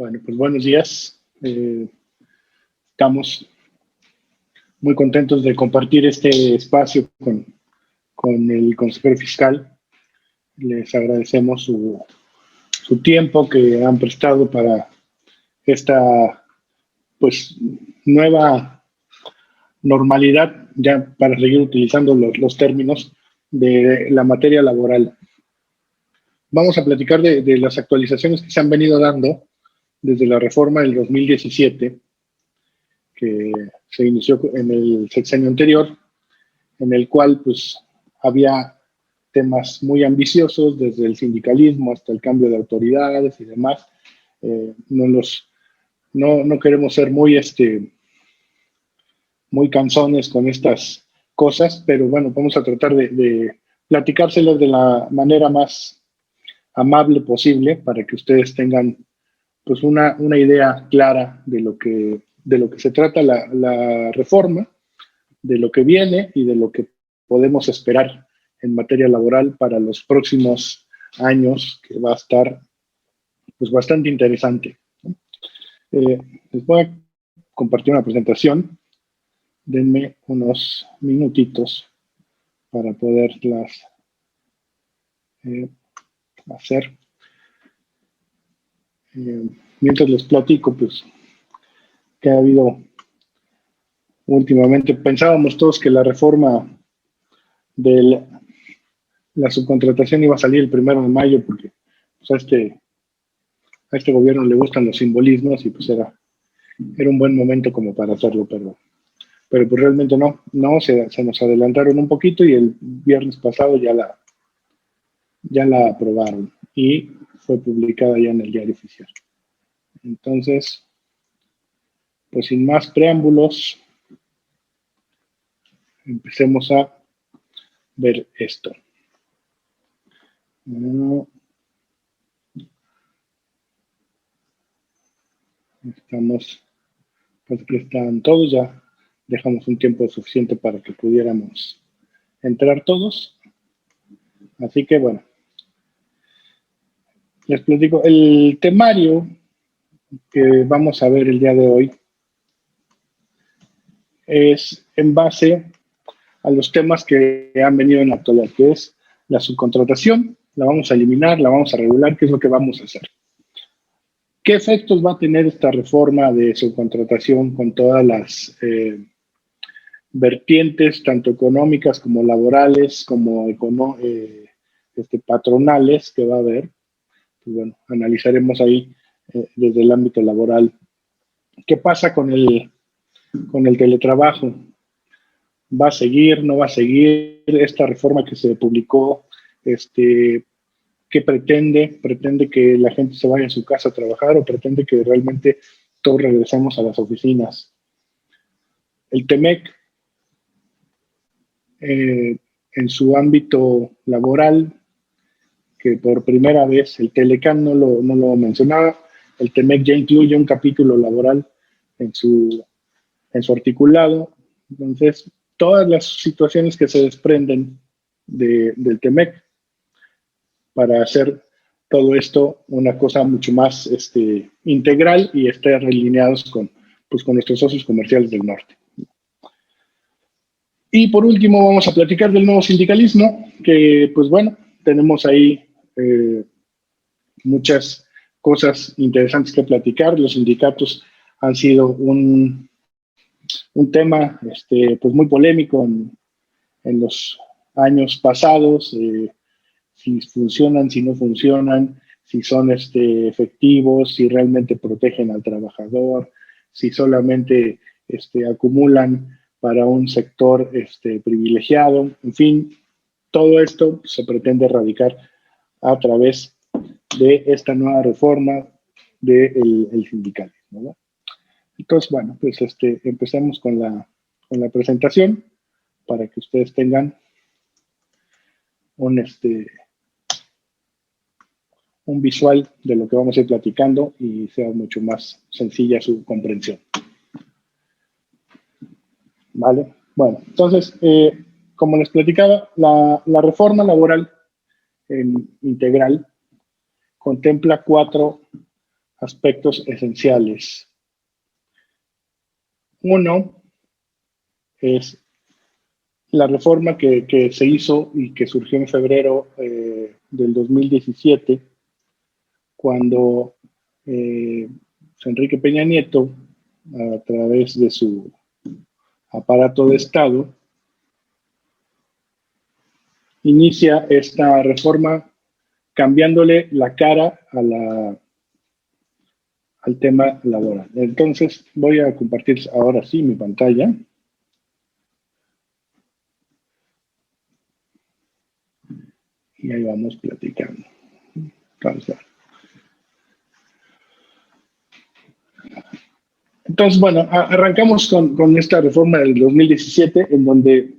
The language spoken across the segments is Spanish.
Bueno, pues buenos días. Estamos muy contentos de compartir este espacio con el consejero fiscal. Les agradecemos su tiempo que han prestado para esta pues nueva normalidad, ya para seguir utilizando los términos de la materia laboral. Vamos a platicar de las actualizaciones que se han venido dando desde la reforma del 2017, que se inició en el sexenio anterior, en el cual pues había temas muy ambiciosos, desde el sindicalismo hasta el cambio de autoridades y demás. No queremos ser muy cansones con estas cosas, pero bueno, vamos a tratar de platicárselas de la manera más amable posible para que ustedes tengan pues una idea clara de lo que se trata la reforma, de lo que viene y de lo que podemos esperar en materia laboral para los próximos años, que va a estar pues bastante interesante. Les voy a compartir una presentación. Denme unos minutitos para poderlas hacer. Mientras les platico, pues, que ha habido últimamente. Pensábamos todos que la reforma de la subcontratación iba a salir el 1 de mayo, porque pues, a este gobierno le gustan los simbolismos y pues era un buen momento como para hacerlo, pero pues realmente no, se nos adelantaron un poquito y el viernes pasado ya la aprobaron y fue publicada ya en el Diario Oficial. Entonces, pues sin más preámbulos, empecemos a ver esto. Parece que están todos, ya dejamos un tiempo suficiente para que pudiéramos entrar todos. Así que bueno, les platico. El temario que vamos a ver el día de hoy es en base a los temas que han venido en la actualidad, que es la subcontratación. La vamos a eliminar, la vamos a regular, ¿qué es lo que vamos a hacer? ¿Qué efectos va a tener esta reforma de subcontratación con todas las vertientes, tanto económicas como laborales, como patronales que va a haber? Pues bueno, analizaremos ahí desde el ámbito laboral. ¿Qué pasa con el teletrabajo? ¿Va a seguir, no va a seguir esta reforma que se publicó? ¿Qué pretende? ¿Pretende que la gente se vaya a su casa a trabajar o pretende que realmente todos regresemos a las oficinas? El TEMEC, en su ámbito laboral, que por primera vez el Telecán no lo mencionaba, el TEMEC ya incluye un capítulo laboral en su articulado. Entonces, todas las situaciones que se desprenden del TEMEC para hacer todo esto una cosa mucho más integral y estar alineados con nuestros socios comerciales del norte. Y por último vamos a platicar del nuevo sindicalismo, que pues bueno, tenemos ahí muchas cosas interesantes que platicar. Los sindicatos han sido un tema pues muy polémico en los años pasados, si funcionan, si no funcionan, si son efectivos, si realmente protegen al trabajador, si solamente acumulan para un sector privilegiado. En fin, todo esto se pretende erradicar a través de esta nueva reforma del sindicalismo, ¿no? Entonces, bueno, pues empecemos con la presentación para que ustedes tengan un visual de lo que vamos a ir platicando y sea mucho más sencilla su comprensión. ¿Vale? Bueno, entonces, como les platicaba, la reforma laboral integral contempla 4 aspectos esenciales. Uno es la reforma que se hizo y que surgió en febrero del 2017, cuando Enrique Peña Nieto, a través de su aparato de Estado, inicia esta reforma cambiándole la cara al tema laboral. Entonces, voy a compartir ahora sí mi pantalla. Y ahí vamos platicando. Entonces, bueno, arrancamos con esta reforma del 2017, en donde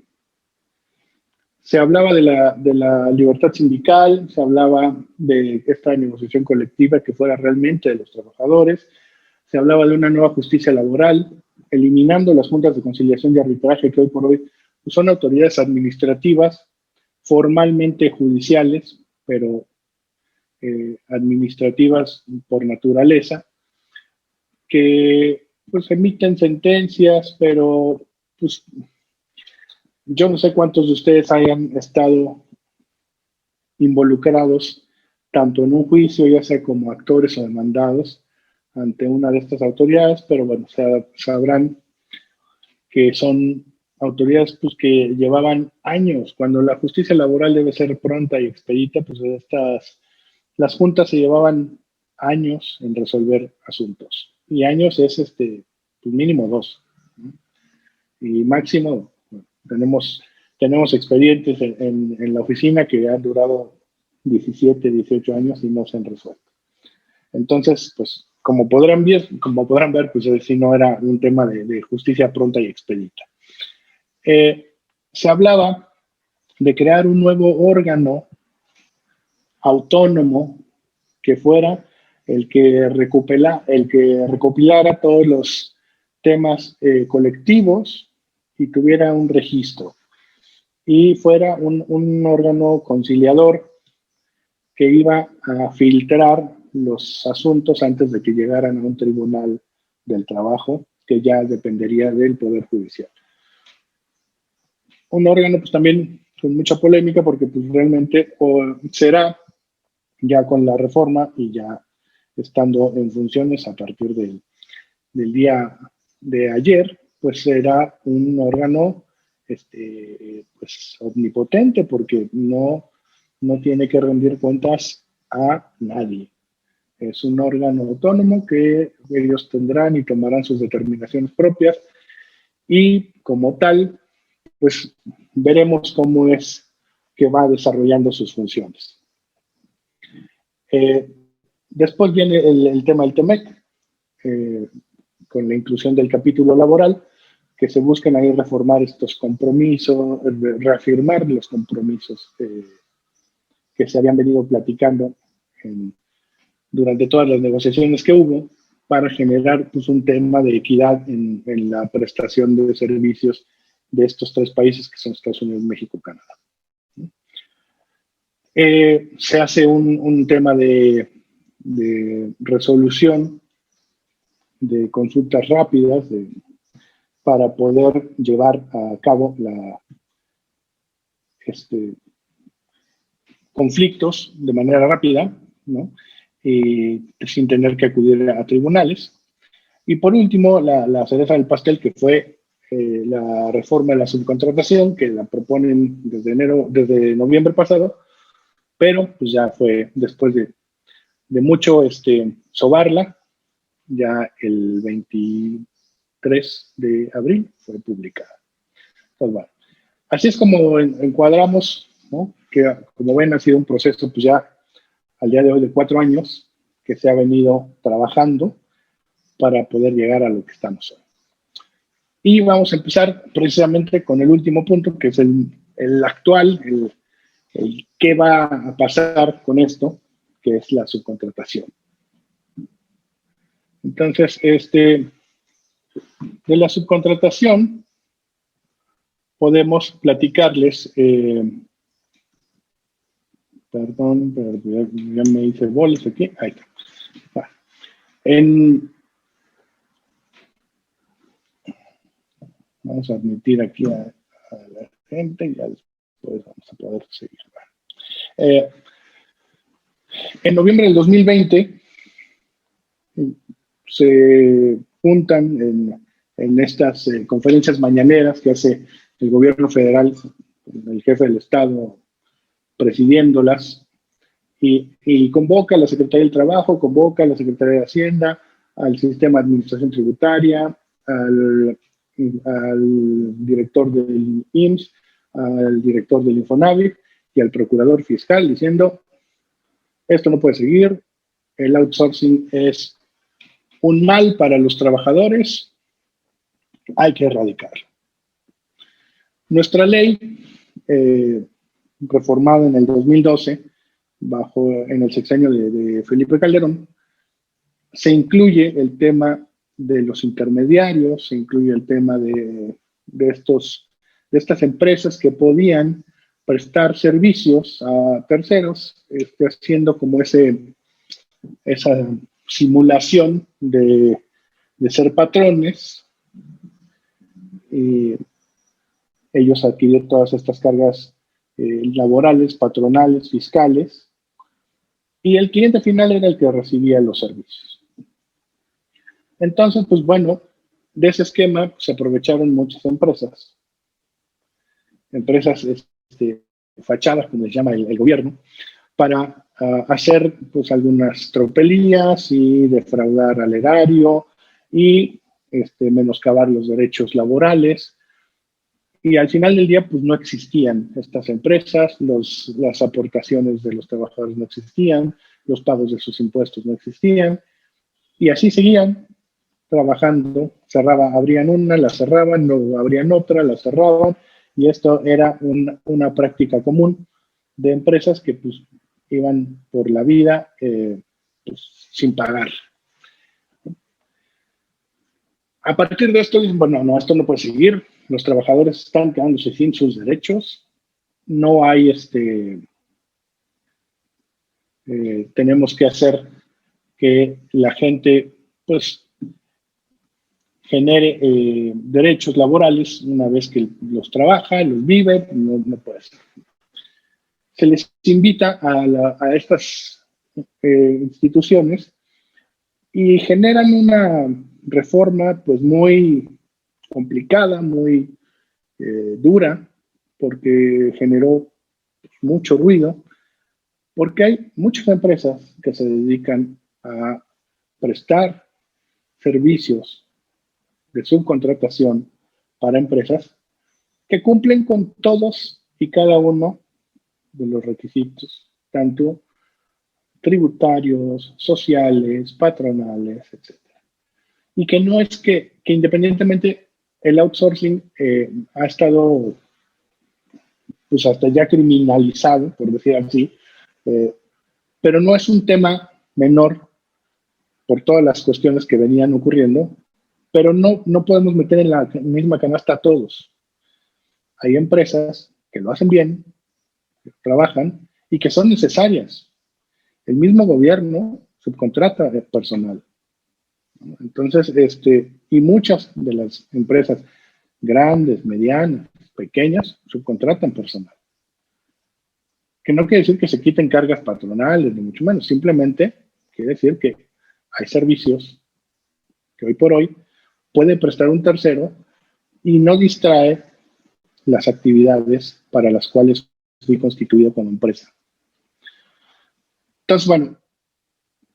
se hablaba de la libertad sindical, se hablaba de esta negociación colectiva que fuera realmente de los trabajadores, se hablaba de una nueva justicia laboral, eliminando las juntas de conciliación y arbitraje que hoy por hoy son autoridades administrativas, formalmente judiciales, pero administrativas por naturaleza, que pues emiten sentencias, pero pues yo no sé cuántos de ustedes hayan estado involucrados tanto en un juicio, ya sea como actores o demandados, ante una de estas autoridades, pero bueno, sabrán que son autoridades pues, que llevaban años. Cuando la justicia laboral debe ser pronta y expedita, pues las juntas se llevaban años en resolver asuntos. Y años es pues mínimo 2, ¿no? Y máximo, bueno, tenemos expedientes en la oficina que han durado 17, 18 años y no se han resuelto. Entonces, pues, como podrán ver, pues si no era un tema de justicia pronta y expedita. Se hablaba de crear un nuevo órgano autónomo que fuera el que recopilara todos los temas colectivos y tuviera un registro. Y fuera un órgano conciliador que iba a filtrar los asuntos antes de que llegaran a un tribunal del trabajo, que ya dependería del Poder Judicial. Un órgano pues también con mucha polémica porque pues realmente será ya con la reforma y ya estando en funciones a partir del día de ayer, pues será un órgano pues omnipotente porque no tiene que rendir cuentas a nadie. Es un órgano autónomo que ellos tendrán y tomarán sus determinaciones propias y como tal, pues veremos cómo es que va desarrollando sus funciones. Después viene el tema del TEMEC, con la inclusión del capítulo laboral, que se buscan ahí reformar estos compromisos, reafirmar los compromisos que se habían venido platicando durante todas las negociaciones que hubo para generar pues, un tema de equidad en la prestación de servicios de estos 3 países que son Estados Unidos, México y Canadá. Se hace un tema de resolución de consultas rápidas para poder llevar a cabo conflictos de manera rápida, ¿no? Y sin tener que acudir a tribunales. Y por último, la cereza del pastel, que fue la reforma de la subcontratación, que la proponen desde noviembre pasado, pero pues ya fue después de mucho sobarla, ya el 23 de abril fue publicada. Entonces, bueno, así es como encuadramos, ¿no? Que como ven ha sido un proceso pues ya al día de hoy de 4 años que se ha venido trabajando para poder llegar a lo que estamos hoy. Y vamos a empezar precisamente con el último punto, que es el actual, el qué va a pasar con esto, que es la subcontratación. Entonces, de la subcontratación podemos platicarles, perdón, ya me hice bolas aquí, ahí está. Bueno, Vamos a admitir aquí a la gente y ya después vamos a poder seguir. En noviembre del 2020 se juntan en estas conferencias mañaneras que hace el gobierno federal, el jefe del Estado presidiéndolas, y convoca a la Secretaría del Trabajo, convoca a la Secretaría de Hacienda, al Sistema de Administración Tributaria, al director del IMSS, al director del Infonavit y al procurador fiscal diciendo: esto no puede seguir, el outsourcing es un mal para los trabajadores, hay que erradicarlo. Nuestra ley, reformada en el 2012, en el sexenio de Felipe Calderón, se incluye el tema de los intermediarios, se incluye el tema de estas empresas que podían prestar servicios a terceros, haciendo como esa simulación de ser patrones. Y ellos adquirieron todas estas cargas laborales, patronales, fiscales, y el cliente final era el que recibía los servicios. Entonces, pues bueno, de ese esquema se aprovecharon muchas empresas fachadas, como les llama el gobierno, para hacer pues algunas tropelías y defraudar al erario y menoscabar los derechos laborales. Y al final del día, pues no existían estas empresas, las aportaciones de los trabajadores no existían, los pagos de sus impuestos no existían, y así seguían trabajando. Abrían una, la cerraban, no abrían otra, la cerraban, y esto era una práctica común de empresas que pues iban por la vida pues, sin pagar. A partir de esto dicen: bueno, no, esto no puede seguir, los trabajadores están quedándose sin sus derechos, no hay tenemos que hacer que la gente pues genere derechos laborales una vez que los trabaja, los vive, no puede ser. Se les invita a estas instituciones y generan una reforma pues muy complicada, muy dura, porque generó mucho ruido, porque hay muchas empresas que se dedican a prestar servicios de subcontratación para empresas que cumplen con todos y cada uno de los requisitos, tanto tributarios, sociales, patronales, etc. Y que no es que independientemente el outsourcing ha estado pues hasta ya criminalizado, por decir así, pero no es un tema menor por todas las cuestiones que venían ocurriendo, pero no podemos meter en la misma canasta a todos. Hay empresas que lo hacen bien, que trabajan y que son necesarias. El mismo gobierno subcontrata personal. Entonces, y muchas de las empresas grandes, medianas, pequeñas, subcontratan personal. Que no quiere decir que se quiten cargas patronales, ni mucho menos. Simplemente quiere decir que hay servicios que hoy por hoy puede prestar un tercero y no distrae las actividades para las cuales fui constituido como empresa. Entonces, bueno,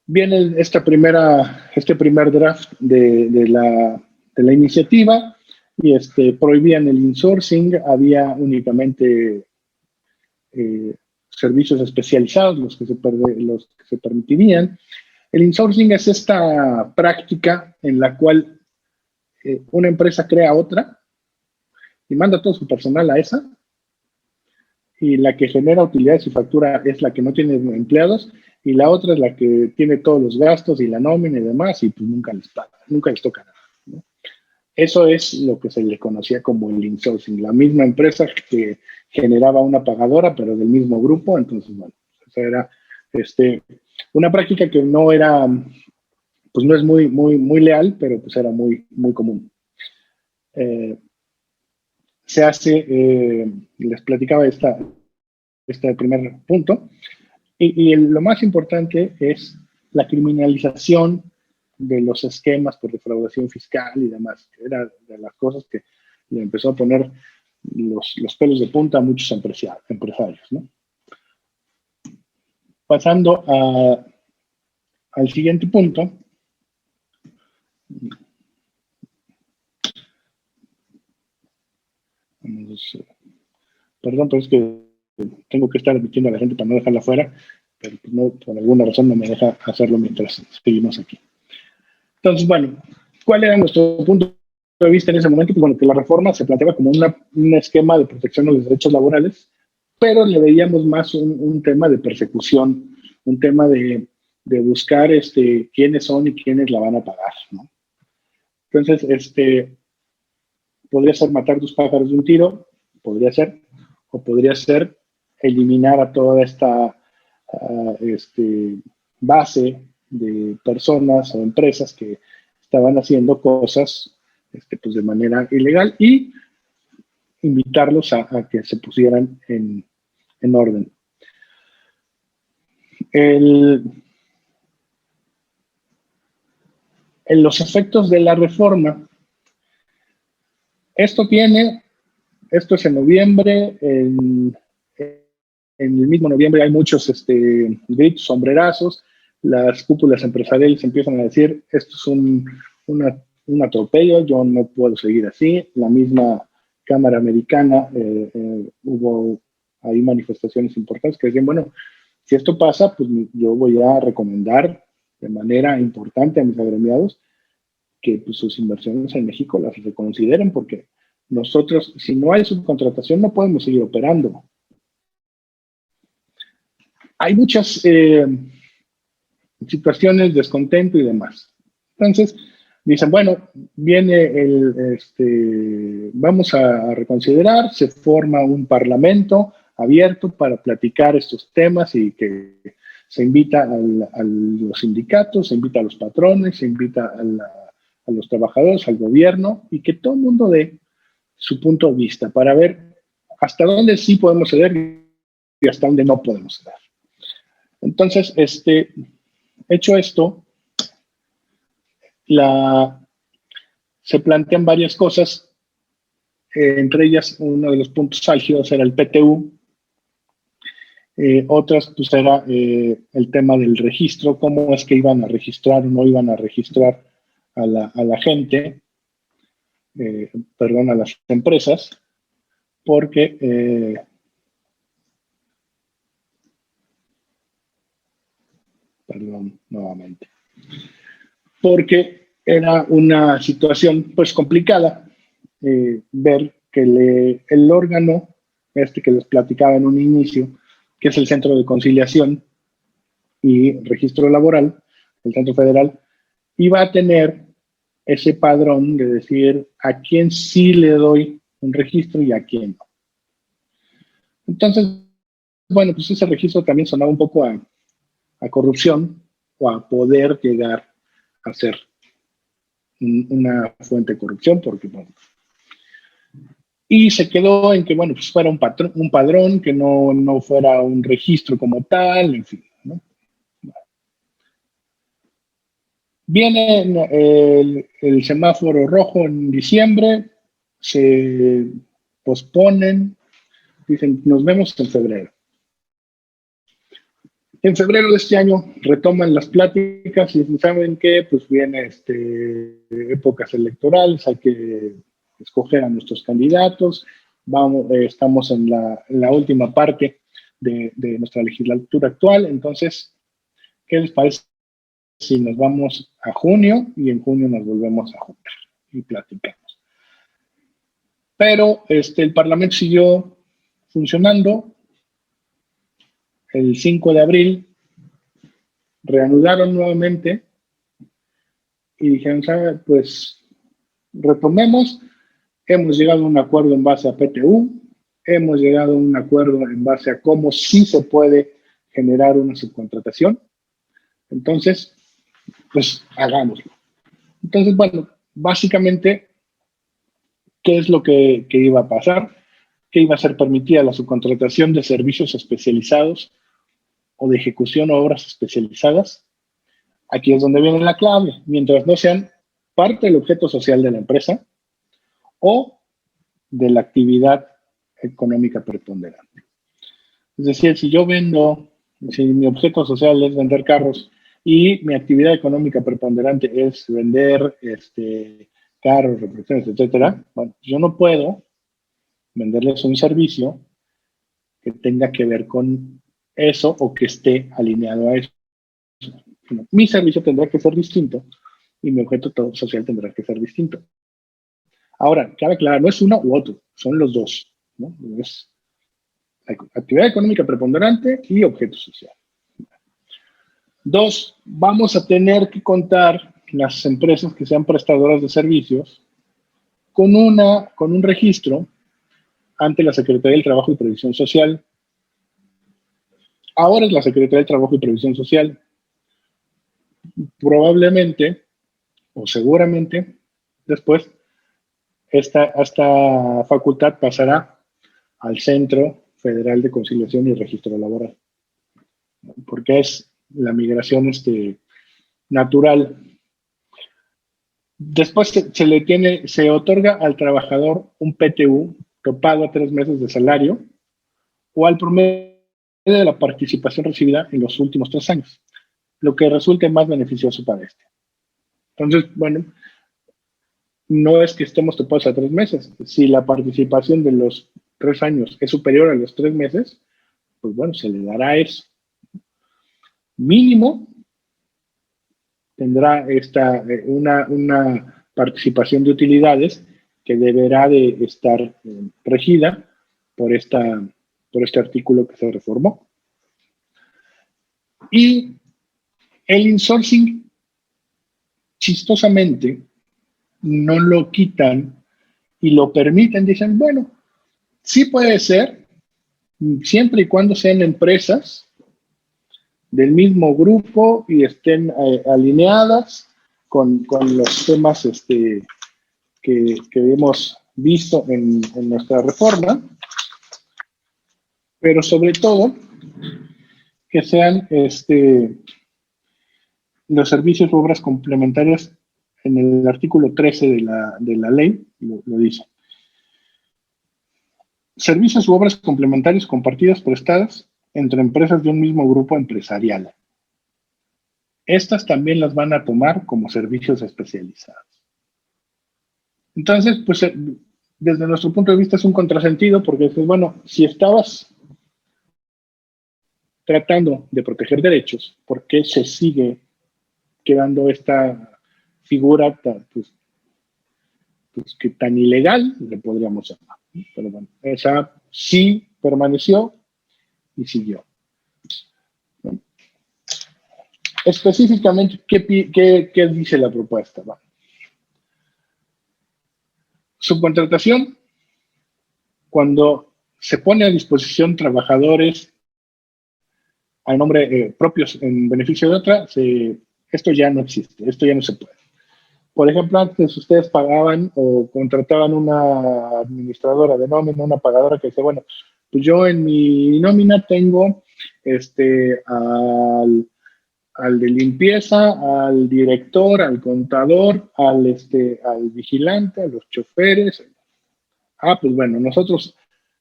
viene este primer draft de la iniciativa y prohibían el insourcing, había únicamente servicios especializados los que se permitirían. El insourcing es esta práctica en la cual una empresa crea otra y manda todo su personal a esa, y la que genera utilidades y factura es la que no tiene empleados, y la otra es la que tiene todos los gastos y la nómina y demás, y pues nunca les paga, nunca les toca nada, ¿no? Eso es lo que se le conocía como el insourcing, la misma empresa que generaba una pagadora, pero del mismo grupo. Entonces, bueno, esa era una práctica que no era pues no es muy leal, pero pues era muy común. Se hace, les platicaba este primer punto, y lo más importante es la criminalización de los esquemas por defraudación fiscal y demás. Era de las cosas que le empezó a poner los pelos de punta a muchos empresarios, ¿no? Pasando al siguiente punto. Perdón, pero es que tengo que estar admitiendo a la gente para no dejarla fuera, pero no, por alguna razón no me deja hacerlo mientras seguimos aquí. Entonces, bueno, ¿cuál era nuestro punto de vista en ese momento? Pues bueno, que la reforma se planteaba como un esquema de protección de los derechos laborales, pero le veíamos más un tema de persecución, un tema de buscar quiénes son y quiénes la van a pagar, ¿no? Entonces, podría ser matar dos pájaros de un tiro, podría ser, o podría ser eliminar a toda esta base de personas o empresas que estaban haciendo cosas pues de manera ilegal y invitarlos a que se pusieran en orden. En los efectos de la reforma, esto es en noviembre, en el mismo noviembre hay muchos gritos, sombrerazos, las cúpulas empresariales empiezan a decir, esto es un atropello, yo no puedo seguir así. La misma Cámara Americana, hubo ahí manifestaciones importantes que decían, bueno, si esto pasa, pues yo voy a recomendar de manera importante a mis agremiados que pues, sus inversiones en México las reconsideren, porque nosotros, si no hay subcontratación, no podemos seguir operando. Hay muchas situaciones, descontento y demás. Entonces, dicen, bueno, viene vamos a reconsiderar, se forma un parlamento abierto para platicar estos temas y que se invita a los sindicatos, se invita a los patrones, se invita a los trabajadores, al gobierno, y que todo el mundo dé su punto de vista para ver hasta dónde sí podemos ceder y hasta dónde no podemos ceder. Entonces, hecho esto, se plantean varias cosas, entre ellas uno de los puntos álgidos era el PTU, otras pues era el tema del registro, cómo es que iban a registrar o no iban a registrar a la gente, a las empresas, porque porque era una situación pues complicada ver que el órgano que les platicaba en un inicio, que es el Centro de Conciliación y Registro Laboral, el Centro Federal, iba a tener ese padrón de decir a quién sí le doy un registro y a quién no. Entonces, bueno, pues ese registro también sonaba un poco a corrupción o a poder llegar a ser una fuente de corrupción, porque bueno. Y se quedó en que, bueno, pues fuera un padrón, que no fuera un registro como tal, en fin, ¿no? Viene el semáforo rojo en diciembre, se posponen, dicen, nos vemos en febrero. En febrero de este año retoman las pláticas y saben que pues viene épocas electorales, hay que escoger a nuestros candidatos, estamos en la última parte de nuestra legislatura actual, entonces, ¿qué les parece si nos vamos a junio y en junio nos volvemos a juntar y platicamos? Pero el Parlamento siguió funcionando. El 5 de abril reanudaron nuevamente y dijeron, ¿sabe? Pues retomemos, hemos llegado a un acuerdo en base a PTU, hemos llegado a un acuerdo en base a cómo sí se puede generar una subcontratación. Entonces, pues hagámoslo. Entonces, bueno, básicamente, ¿qué es lo que iba a pasar? Que iba a ser permitida la subcontratación de servicios especializados o de ejecución o obras especializadas. Aquí es donde viene la clave, mientras no sean parte del objeto social de la empresa o de la actividad económica preponderante. Es decir, si yo vendo, si mi objeto social es vender carros y mi actividad económica preponderante es vender carros, refacciones, etcétera, bueno, yo no puedo venderles un servicio que tenga que ver con eso o que esté alineado a eso. Mi servicio tendrá que ser distinto y mi objeto social tendrá que ser distinto. Ahora, cabe aclarar, no es uno u otro, son los dos, ¿no? Es actividad económica preponderante y objeto social. Dos, vamos a tener que contar las empresas que sean prestadoras de servicios con un registro ante la Secretaría del Trabajo y Previsión Social. Ahora es la Secretaría del Trabajo y Previsión Social. Probablemente o seguramente después esta facultad pasará al Centro Federal de Conciliación y Registro Laboral, porque es la migración natural. Después se otorga al trabajador un PTU topado a 3 meses de salario o al promedio de la participación recibida en los últimos 3 años, lo que resulte más beneficioso para este. Entonces, bueno, no es que estemos topados a 3 meses. Si la participación de los 3 años es superior a los 3 meses, pues bueno, se le dará eso. Mínimo tendrá una participación de utilidades que deberá de estar regida por este artículo que se reformó. Y el insourcing, chistosamente, no lo quitan y lo permiten. Dicen, bueno, sí puede ser, siempre y cuando sean empresas del mismo grupo y estén alineadas con los temas que hemos visto en nuestra reforma, pero sobre todo que sean los servicios u obras complementarias. En el artículo 13 de la ley lo dice. Servicios u obras complementarias compartidas prestadas entre empresas de un mismo grupo empresarial. Estas también las van a tomar como servicios especializados. Entonces, pues desde nuestro punto de vista es un contrasentido porque dices, bueno, si estabas tratando de proteger derechos, ¿por qué se sigue quedando esta figura pues que tan ilegal le podríamos llamar? Pero bueno, esa sí permaneció y siguió. Específicamente, ¿qué dice la propuesta? Bueno, subcontratación, cuando se pone a disposición trabajadores a nombre propios en beneficio de otra, esto ya no existe, esto ya no se puede. Por ejemplo, antes ustedes pagaban o contrataban una administradora de nómina, una pagadora que dice, bueno, pues yo en mi nómina tengo al de limpieza, al director, al contador, al vigilante, a los choferes. Pues bueno, nosotros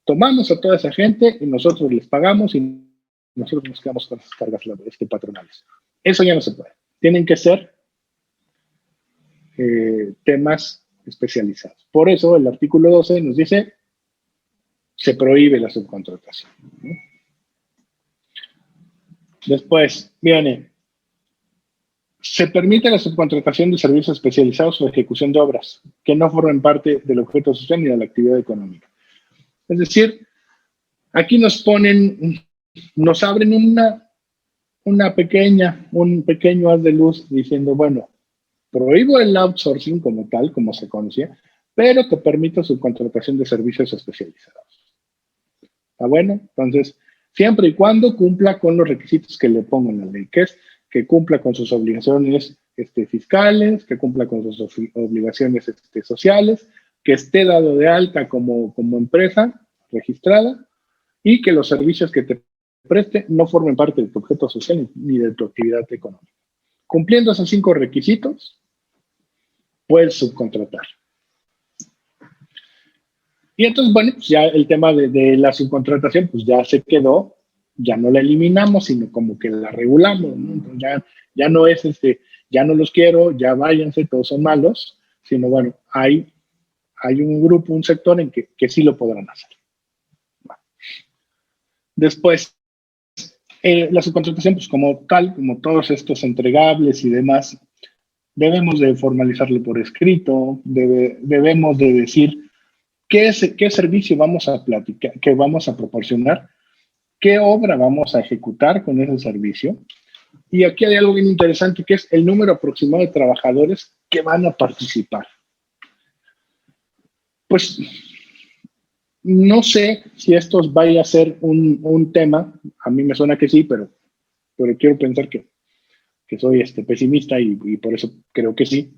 tomamos a toda esa gente y nosotros les pagamos y nosotros nos quedamos con esas cargas patronales. Eso ya no se puede. Tienen que ser temas especializados. Por eso el artículo 12 nos dice se prohíbe la subcontratación, ¿no? Después viene, se permite la subcontratación de servicios especializados o ejecución de obras que no formen parte del objeto social ni de la actividad económica. Es decir, aquí nos abren un pequeño haz de luz diciendo, bueno, prohíbo el outsourcing como tal, como se conocía, pero te permito subcontratación de servicios especializados. ¿Está bueno? Entonces, siempre y cuando cumpla con los requisitos que le pongo en la ley, que es que cumpla con sus obligaciones fiscales, que cumpla con sus obligaciones sociales, que esté dado de alta como empresa registrada y que los servicios que te preste no formen parte de tu objeto social ni de tu actividad económica. Cumpliendo esos 5 requisitos, puedes subcontratar. Y entonces, bueno, pues ya el tema de la subcontratación, pues ya se quedó, ya no la eliminamos, sino como que la regulamos, ¿no? Entonces ya no es ya no los quiero, ya váyanse, todos son malos, sino bueno, hay un grupo, un sector en que sí lo podrán hacer. Bueno. Después, la subcontratación, pues como tal, como todos estos entregables y demás, debemos de formalizarlo por escrito, debemos de decir qué servicio vamos a platicar, qué vamos a proporcionar, qué obra vamos a ejecutar con ese servicio. Y aquí hay algo bien interesante, que es el número aproximado de trabajadores que van a participar. Pues no sé si esto vaya a ser un tema, a mí me suena que sí, pero quiero pensar que soy pesimista y por eso creo que sí.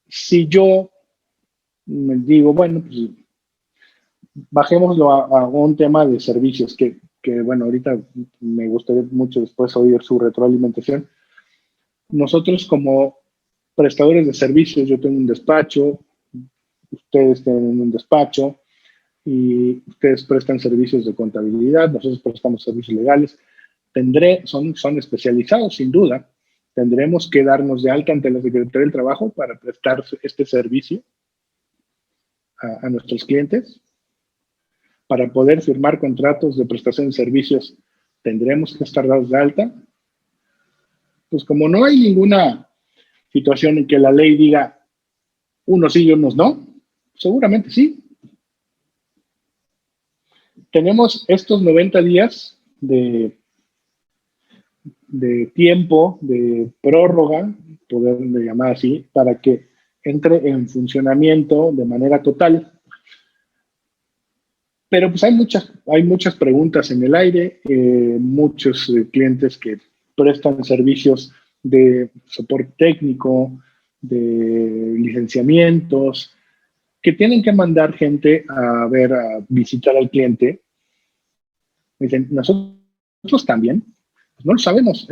Si yo me digo, bueno, pues bajémoslo a un tema de servicios, que bueno, ahorita me gustaría mucho después oír su retroalimentación. Nosotros como prestadores de servicios, yo tengo un despacho, ustedes tienen un despacho y ustedes prestan servicios de contabilidad, nosotros prestamos servicios legales, son especializados sin duda, tendremos que darnos de alta ante la Secretaría del Trabajo para prestar este servicio a nuestros clientes. Para poder firmar contratos de prestación de servicios, tendremos que estar dados de alta. Pues como no hay ninguna situación en que la ley diga unos sí y unos no, seguramente sí. Tenemos estos 90 días de tiempo, de prórroga, poder llamar así, para que entre en funcionamiento de manera total. Pero pues hay muchas preguntas en el aire, muchos clientes que prestan servicios de soporte técnico, de licenciamientos, que tienen que mandar gente a visitar al cliente. Dicen, nosotros también, pues no lo sabemos.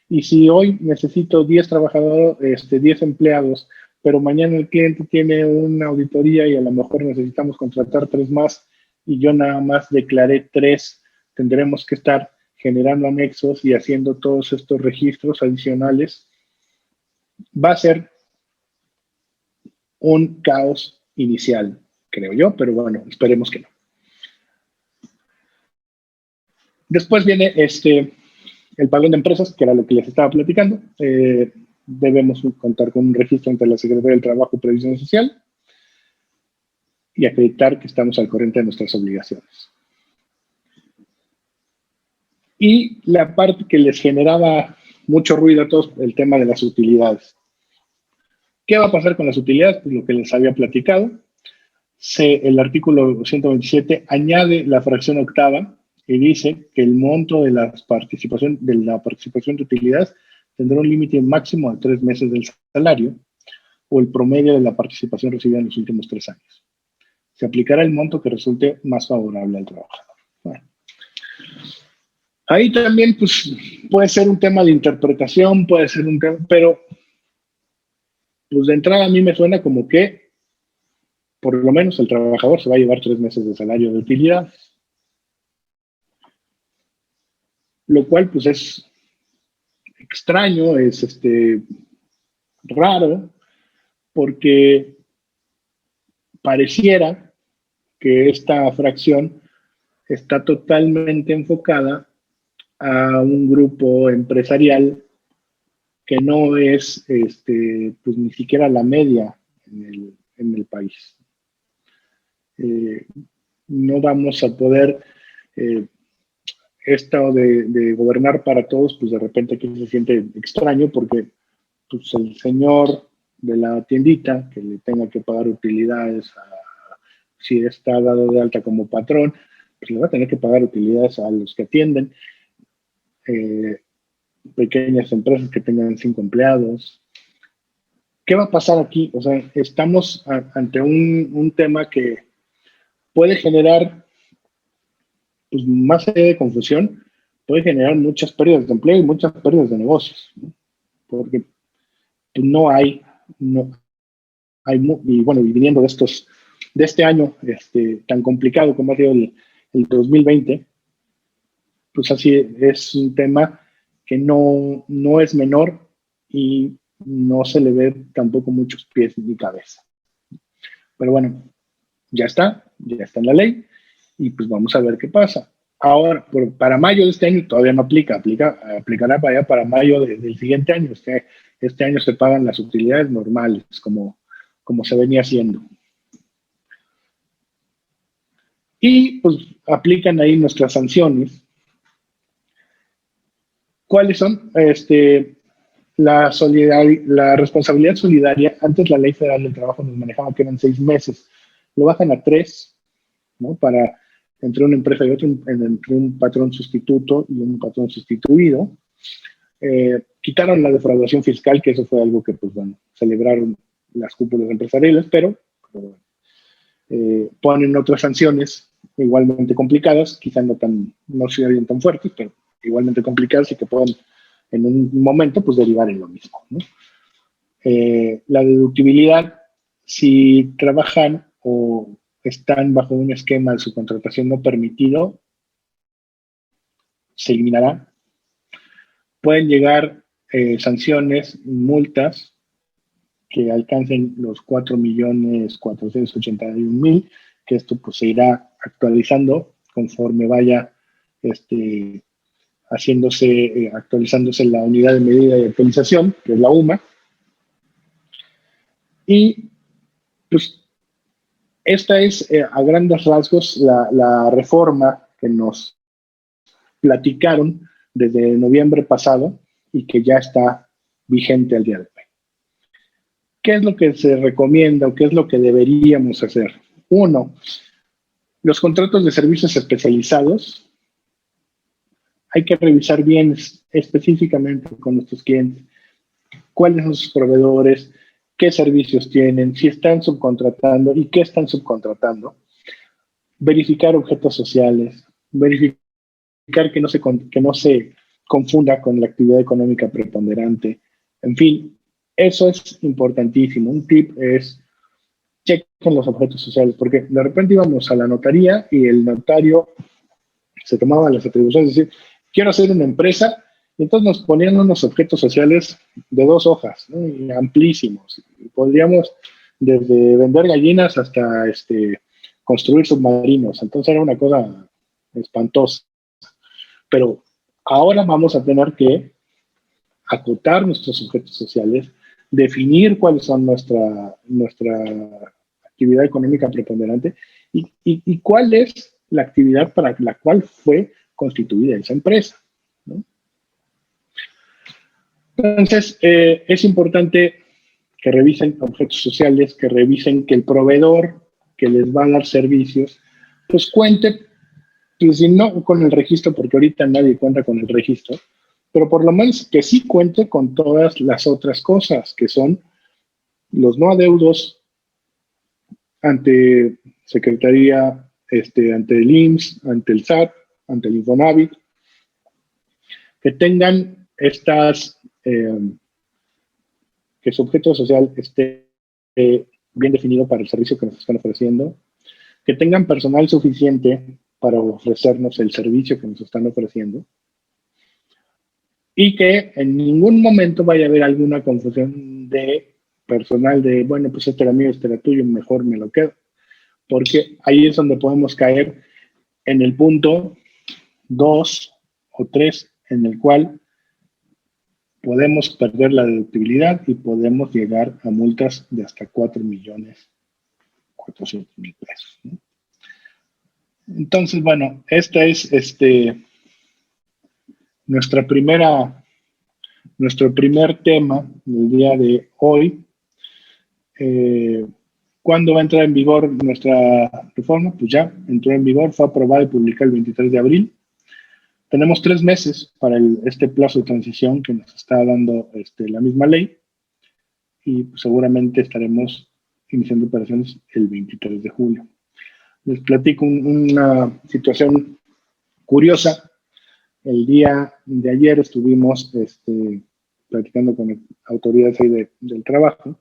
Y si hoy necesito 10 trabajadores, 10 empleados, pero mañana el cliente tiene una auditoría y a lo mejor necesitamos contratar 3 más y yo nada más declaré 3, tendremos que estar generando anexos y haciendo todos estos registros adicionales. Va a ser un caos inicial, creo yo, pero bueno, esperemos que no. Después viene el padrón de empresas, que era lo que les estaba platicando. Debemos contar con un registro ante la Secretaría del Trabajo y Previsión Social y acreditar que estamos al corriente de nuestras obligaciones. Y la parte que les generaba mucho ruido a todos, el tema de las utilidades. ¿Qué va a pasar con las utilidades? Pues lo que les había platicado. El artículo 127 añade la fracción octava y dice que el monto de la participación de utilidades tendrá un límite máximo de 3 meses del salario o el promedio de la participación recibida en los últimos 3 años. Se aplicará el monto que resulte más favorable al trabajador. Bueno. Ahí también pues, puede ser un tema de interpretación, puede ser un tema, pero pues de entrada a mí me suena como que por lo menos el trabajador se va a llevar 3 meses de salario de utilidades. Lo cual pues es extraño, es raro, porque pareciera que esta fracción está totalmente enfocada a un grupo empresarial que no es pues ni siquiera la media en el país. No vamos a poder esto de gobernar para todos, pues de repente aquí se siente extraño porque pues el señor de la tiendita que le tenga que pagar utilidades si está dado de alta como patrón, pues le va a tener que pagar utilidades a los que atienden. pequeñas empresas que tengan 5 empleados. ¿Qué va a pasar aquí? O sea, estamos ante un tema que puede generar, pues, más allá de confusión, puede generar muchas pérdidas de empleo y muchas pérdidas de negocios, ¿no? Porque pues, no y bueno, y viniendo de este año tan complicado como ha sido el 2020, pues así es un tema que no es menor y no se le ve tampoco muchos pies ni cabeza. Pero bueno, ya está en la ley y pues vamos a ver qué pasa. Ahora, para mayo de este año todavía no aplicará para mayo del siguiente año. Este año se pagan las utilidades normales, como se venía haciendo. Y pues aplican ahí nuestras sanciones. ¿Cuáles son? La responsabilidad solidaria, antes la Ley Federal del Trabajo nos manejaba que eran 6 meses, lo bajan a 3, ¿no? Para entre una empresa y otra, entre un patrón sustituto y un patrón sustituido. Quitaron la defraudación fiscal, que eso fue algo que, pues bueno, celebraron las cúpulas empresariales, pero ponen otras sanciones igualmente complicadas, quizás no sean tan fuertes, pero igualmente complicadas y que pueden en un momento pues derivar en lo mismo, ¿no? La deductibilidad, si trabajan o están bajo un esquema de subcontratación no permitido, se eliminará. Pueden llegar sanciones, multas que alcancen los 4.481.000, que esto pues se irá actualizando conforme vaya actualizándose la unidad de medida y actualización, que es la UMA. Y pues esta es a grandes rasgos la reforma que nos platicaron desde noviembre pasado y que ya está vigente al día de hoy. ¿Qué es lo que se recomienda o qué es lo que deberíamos hacer? Uno, los contratos de servicios especializados hay que revisar bien específicamente con nuestros clientes cuáles son sus proveedores, qué servicios tienen, si están subcontratando y qué están subcontratando. Verificar objetos sociales, verificar que no se confunda con la actividad económica preponderante. En fin, eso es importantísimo. Un tip es chequen los objetos sociales, porque de repente íbamos a la notaría y el notario se tomaba las atribuciones, es decir, quiero hacer una empresa, y entonces nos ponían unos objetos sociales de 2 hojas, ¿no? Y amplísimos. Y podríamos desde vender gallinas hasta construir submarinos. Entonces era una cosa espantosa. Pero ahora vamos a tener que acotar nuestros objetos sociales, definir cuáles son nuestra actividad económica preponderante y cuál es la actividad para la cual fue constituida esa empresa, ¿no? Entonces, es importante que revisen objetos sociales, que revisen que el proveedor que les va a dar servicios, pues cuente, pues si no con el registro, porque ahorita nadie cuenta con el registro, pero por lo menos que sí cuente con todas las otras cosas, que son los no adeudos ante Secretaría, ante el IMSS, ante el SAT, ante el Infonavit, que tengan que su objeto social esté bien definido para el servicio que nos están ofreciendo, que tengan personal suficiente para ofrecernos el servicio que nos están ofreciendo y que en ningún momento vaya a haber alguna confusión de personal de, bueno, pues este era mío, este era tuyo, mejor me lo quedo. Porque ahí es donde podemos caer en el punto 2 o 3, en el cual podemos perder la deductibilidad y podemos llegar a multas de hasta 4.400.000 pesos, ¿no? Entonces, bueno, esta es nuestro primer tema del día de hoy. ¿Cuándo va a entrar en vigor nuestra reforma? Pues ya entró en vigor, fue aprobada y publicada el 23 de abril. Tenemos 3 meses para este plazo de transición que nos está dando la misma ley, y pues, seguramente estaremos iniciando operaciones el 23 de julio. Les platico una situación curiosa. El día de ayer estuvimos platicando con autoridades ahí del trabajo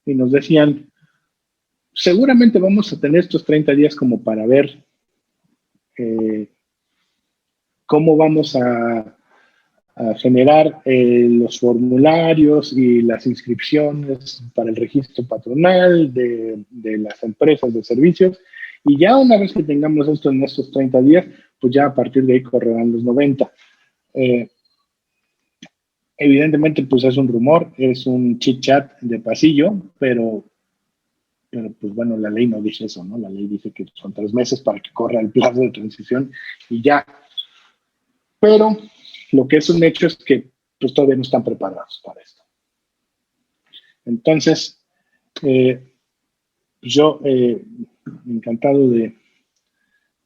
y nos decían, seguramente vamos a tener estos 30 días como para ver cómo vamos a generar los formularios y las inscripciones para el registro patronal de las empresas de servicios, y ya una vez que tengamos esto en estos 30 días, pues ya a partir de ahí correrán los 90. Evidentemente, pues es un rumor, es un chit-chat de pasillo, pero pues bueno, la ley no dice eso, ¿no? La ley dice que son 3 meses para que corra el plazo de transición y ya. Pero lo que es un hecho es que pues todavía no están preparados para esto. Entonces, yo encantado de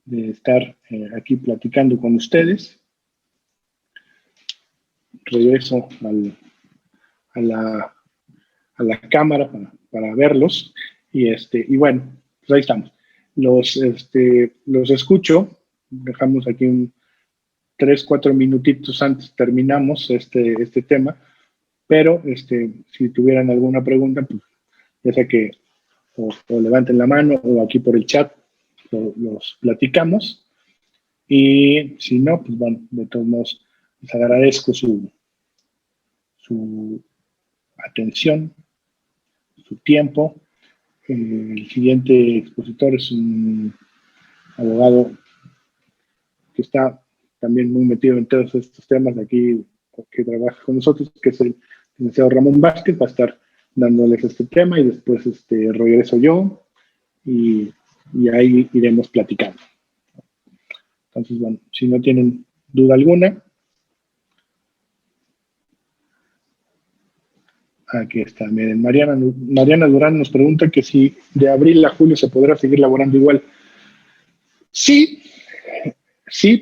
estar aquí platicando con ustedes. Regreso a la cámara para verlos y bueno, pues ahí estamos. Los escucho. Dejamos aquí 3, 4 minutitos antes terminamos este tema, pero si tuvieran alguna pregunta, pues ya sea que o levanten la mano o aquí por el chat los platicamos, y si no, pues bueno, de todos modos les agradezco su atención, su tiempo. El siguiente expositor es un abogado que está también muy metido en todos estos temas de aquí, que trabaja con nosotros, que es el licenciado Ramón Vázquez. Va a estar dándoles este tema, y después regreso yo, y ahí iremos platicando. Entonces, bueno, si no tienen duda alguna, aquí está. Miren, Mariana Durán nos pregunta que si de abril a julio se podrá seguir laborando igual. Sí,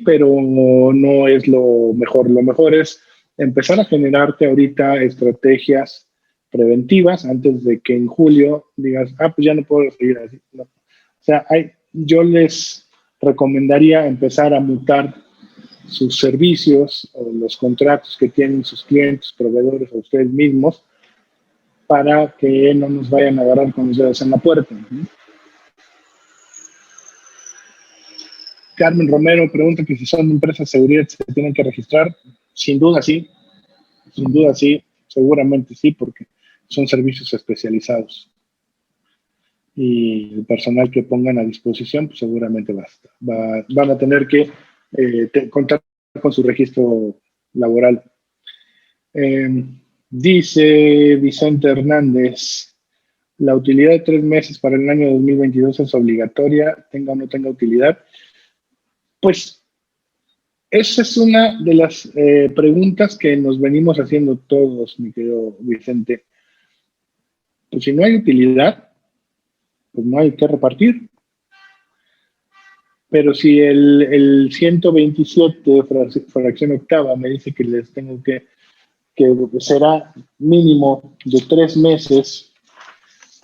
pero no es lo mejor. Lo mejor es empezar a generarte ahorita estrategias preventivas antes de que en julio digas, pues ya no puedo seguir así. No. O sea, yo les recomendaría empezar a mutar sus servicios o los contratos que tienen sus clientes, proveedores o ustedes mismos, para que no nos vayan a agarrar con los dedos en la puerta. Carmen Romero pregunta que si son empresas de seguridad se tienen que registrar. Sin duda sí, seguramente sí, porque son servicios especializados. Y el personal que pongan a disposición, pues seguramente van a tener que contar con su registro laboral. Dice Vicente Hernández, la utilidad de 3 meses para el año 2022 es obligatoria, tenga o no tenga utilidad. Pues esa es una de las preguntas que nos venimos haciendo todos, mi querido Vicente. Pues si no hay utilidad, pues no hay que repartir. Pero si el 127 fracción octava me dice que les tengo que será mínimo de 3 meses,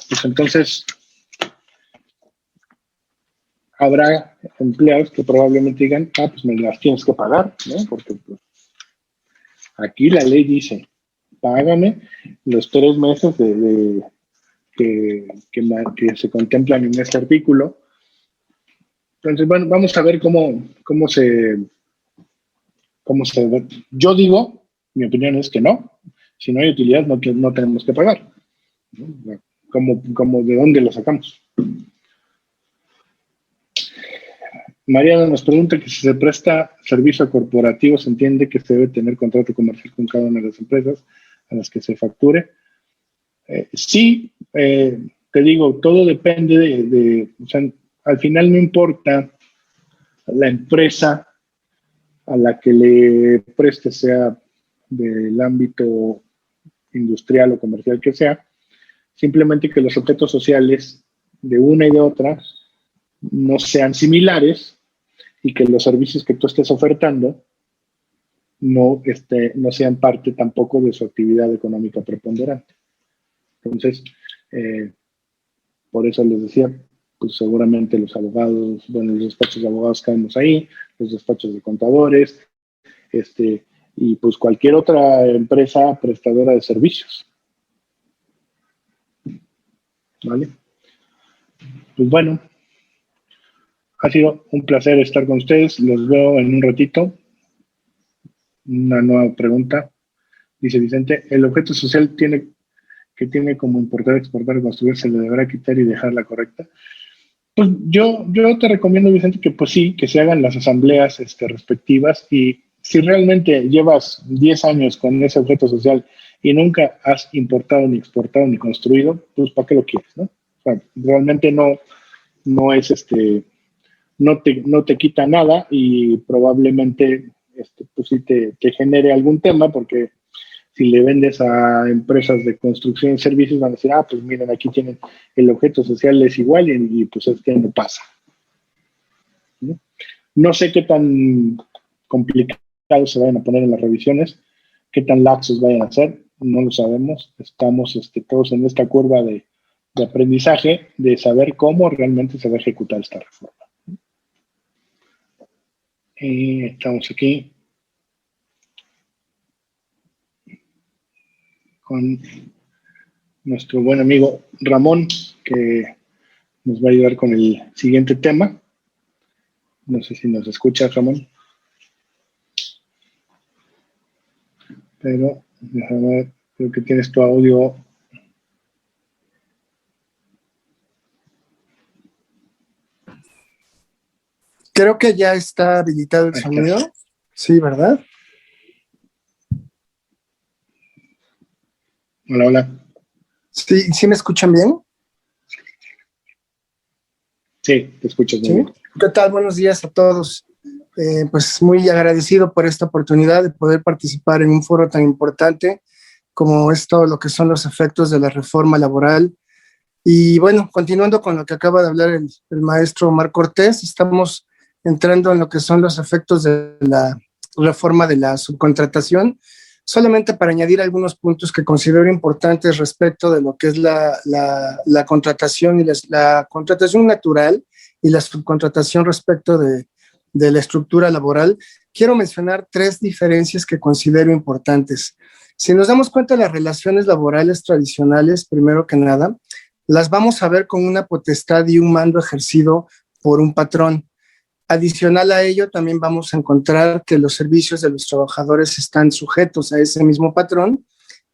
pues entonces habrá empleados que probablemente digan, pues me las tienes que pagar, ¿no? Porque pues, aquí la ley dice, págame los 3 meses que se contemplan en este artículo. Entonces, bueno, vamos a ver cómo se ve. Yo digo, mi opinión es que no. Si no hay utilidad, no tenemos que pagar. ¿Cómo de dónde lo sacamos? Mariana nos pregunta que si se presta servicio corporativo, se entiende que se debe tener contrato comercial con cada una de las empresas a las que se facture. Sí, te digo, todo depende o sea, al final no importa la empresa a la que le preste, sea del ámbito industrial o comercial que sea, simplemente que los objetos sociales de una y de otra no sean similares, y que los servicios que tú estés ofertando no sean parte tampoco de su actividad económica preponderante. Entonces, por eso les decía, pues seguramente los abogados, bueno, los despachos de abogados caemos ahí, los despachos de contadores, y pues cualquier otra empresa prestadora de servicios. ¿Vale? Pues bueno, ha sido un placer estar con ustedes. Los veo en un ratito. Una nueva pregunta. Dice Vicente, ¿el objeto social que tiene como importar, exportar o construir se le deberá quitar y dejar la correcta? Pues yo te recomiendo, Vicente, que pues sí, que se hagan las asambleas respectivas, y si realmente llevas 10 años con ese objeto social y nunca has importado, ni exportado, ni construido, pues ¿para qué lo quieres, no? O sea, realmente no es no te quita nada, y probablemente pues sí te genere algún tema, porque si le vendes a empresas de construcción y servicios, van a decir, pues miren, aquí tienen el objeto social, es igual, y pues no pasa. No sé qué tan complicados se vayan a poner en las revisiones, qué tan laxos vayan a ser, no lo sabemos. Estamos todos en esta curva de aprendizaje, de saber cómo realmente se va a ejecutar esta reforma. Estamos aquí con nuestro buen amigo Ramón, que nos va a ayudar con el siguiente tema. No sé si nos escuchas, Ramón. Pero déjame ver, creo que tienes tu audio. Creo que ya está habilitado el sonido. Sí, ¿verdad? Hola, hola. ¿Sí me escuchan bien? Sí, te escuchas muy bien. ¿Qué tal? Buenos días a todos. Pues muy agradecido por esta oportunidad de poder participar en un foro tan importante como es todo lo que son los efectos de la reforma laboral. Y bueno, continuando con lo que acaba de hablar el maestro Omar Cortés, estamos entrando en lo que son los efectos de la reforma de la subcontratación, solamente para añadir algunos puntos que considero importantes respecto de lo que es la contratación y la contratación natural y la subcontratación respecto de la estructura laboral. Quiero mencionar 3 diferencias que considero importantes. Si nos damos cuenta de las relaciones laborales tradicionales, primero que nada, las vamos a ver con una potestad y un mando ejercido por un patrón. Adicional a ello, también vamos a encontrar que los servicios de los trabajadores están sujetos a ese mismo patrón.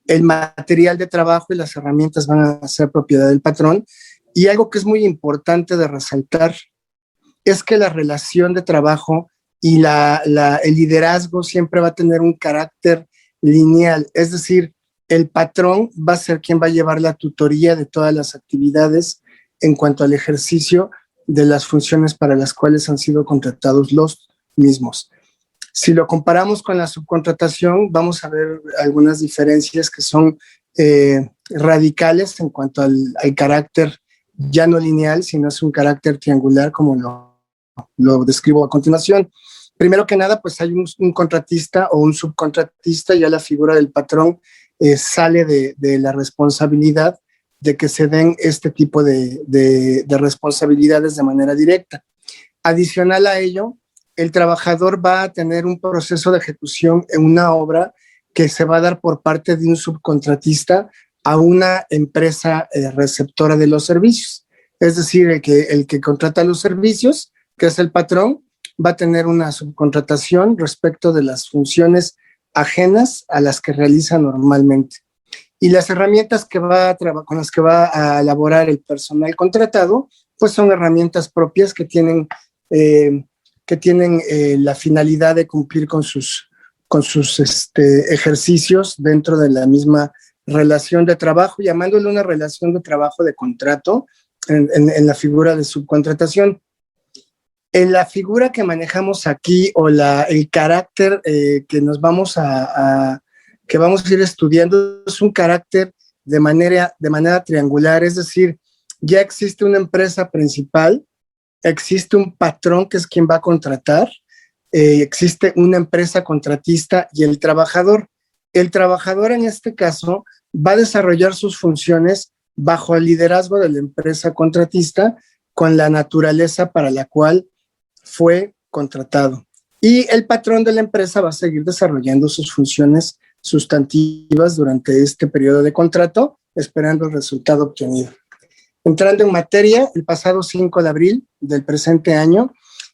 El material de trabajo y las herramientas van a ser propiedad del patrón. Y algo que es muy importante de resaltar es que la relación de trabajo y el liderazgo siempre va a tener un carácter lineal, es decir, el patrón va a ser quien va a llevar la tutoría de todas las actividades en cuanto al ejercicio de las funciones para las cuales han sido contratados los mismos. Si lo comparamos con la subcontratación, vamos a ver algunas diferencias que son radicales en cuanto al carácter ya no lineal, sino es un carácter triangular, como lo describo a continuación. Primero que nada, pues hay un contratista o un subcontratista, ya la figura del patrón sale de la responsabilidad de que se den este tipo de responsabilidades de manera directa. Adicional a ello, el trabajador va a tener un proceso de ejecución en una obra que se va a dar por parte de un subcontratista a una empresa receptora de los servicios. Es decir, el que contrata los servicios, que es el patrón, va a tener una subcontratación respecto de las funciones ajenas a las que realiza normalmente. Y las herramientas con las que va a elaborar el personal contratado, pues son herramientas propias que tienen la finalidad de cumplir con sus ejercicios dentro de la misma relación de trabajo, llamándole una relación de trabajo de contrato en la figura de subcontratación. En la figura que manejamos aquí o el carácter que vamos a ir estudiando es un carácter de manera triangular, es decir, ya existe una empresa principal, existe un patrón que es quien va a contratar existe una empresa contratista y el trabajador. El trabajador en este caso va a desarrollar sus funciones bajo el liderazgo de la empresa contratista con la naturaleza para la cual fue contratado. Y el patrón de la empresa va a seguir desarrollando sus funciones sustantivas durante este periodo de contrato, esperando el resultado obtenido. Entrando en materia, el pasado 5 de abril del presente año,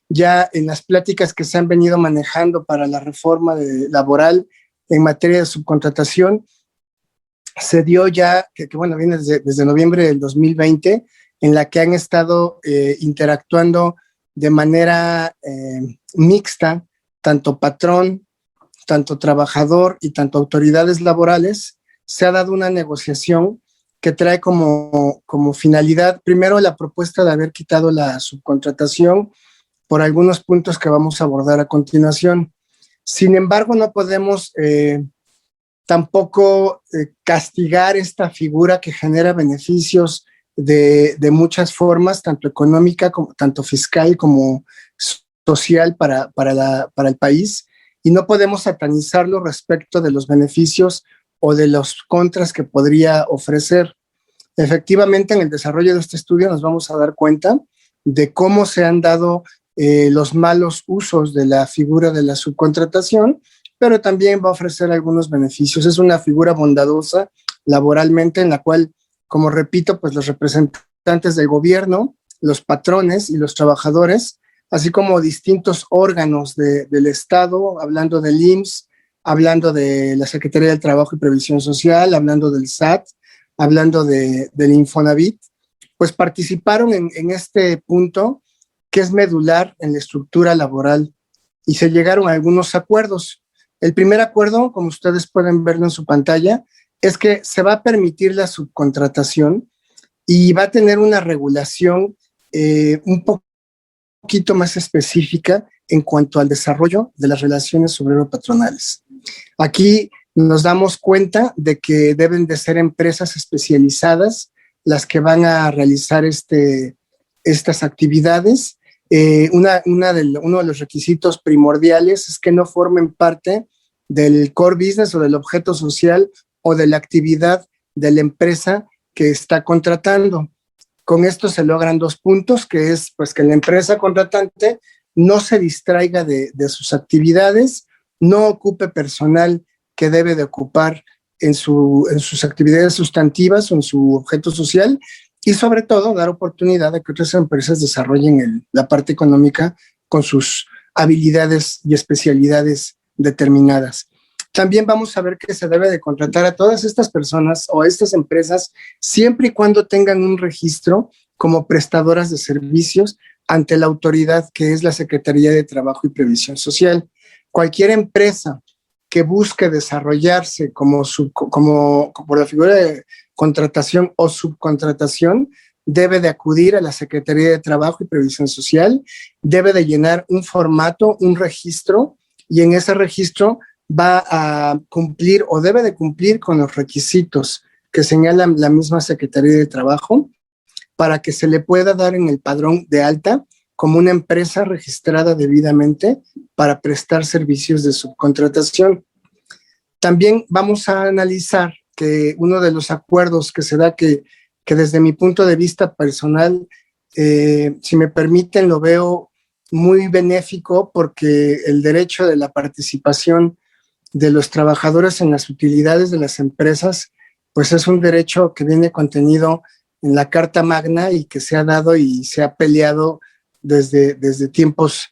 ya en las pláticas que se han venido manejando para la reforma laboral en materia de subcontratación, se dio ya, bueno, viene desde noviembre del 2020, en la que han estado interactuando de manera mixta, tanto patrón, tanto trabajador y tanto autoridades laborales. Se ha dado una negociación que trae como finalidad, primero, la propuesta de haber quitado la subcontratación por algunos puntos que vamos a abordar a continuación. Sin embargo, no podemos tampoco castigar esta figura que genera beneficios de muchas formas, tanto económica, como, tanto fiscal como social para el país, y no podemos satanizarlo respecto de los beneficios o de los contras que podría ofrecer. Efectivamente, en el desarrollo de este estudio nos vamos a dar cuenta de cómo se han dado los malos usos de la figura de la subcontratación, pero también va a ofrecer algunos beneficios. Es una figura bondadosa laboralmente en la cual, como repito, pues los representantes del gobierno, los patrones y los trabajadores, así como distintos órganos del Estado, hablando del IMSS, hablando de la Secretaría del Trabajo y Previsión Social, hablando del SAT, hablando del Infonavit, pues participaron en este punto que es medular en la estructura laboral y se llegaron a algunos acuerdos. El primer acuerdo, como ustedes pueden verlo en su pantalla, es que se va a permitir la subcontratación y va a tener una regulación un poquito más específica en cuanto al desarrollo de las relaciones obrero-patronales. Aquí nos damos cuenta de que deben de ser empresas especializadas las que van a realizar estas actividades. Uno de los requisitos primordiales es que no formen parte del core business o del objeto social o de la actividad de la empresa que está contratando. Con esto se logran dos puntos, que es pues, que la empresa contratante no se distraiga de sus actividades, no ocupe personal que debe de ocupar en sus actividades sustantivas o en su objeto social, y sobre todo dar oportunidad a que otras empresas desarrollen la parte económica con sus habilidades y especialidades determinadas. También vamos a ver que se debe de contratar a todas estas personas o a estas empresas siempre y cuando tengan un registro como prestadoras de servicios ante la autoridad que es la Secretaría de Trabajo y Previsión Social. Cualquier empresa que busque desarrollarse como por la figura de contratación o subcontratación debe de acudir a la Secretaría de Trabajo y Previsión Social, debe de llenar un formato, un registro, y en ese registro va a cumplir o debe de cumplir con los requisitos que señala la misma Secretaría de Trabajo para que se le pueda dar en el padrón de alta como una empresa registrada debidamente para prestar servicios de subcontratación. También vamos a analizar que uno de los acuerdos que se da, que desde mi punto de vista personal, si me permiten, lo veo muy benéfico, porque el derecho de la participación de los trabajadores en las utilidades de las empresas, pues es un derecho que viene contenido en la Carta Magna y que se ha dado y se ha peleado desde tiempos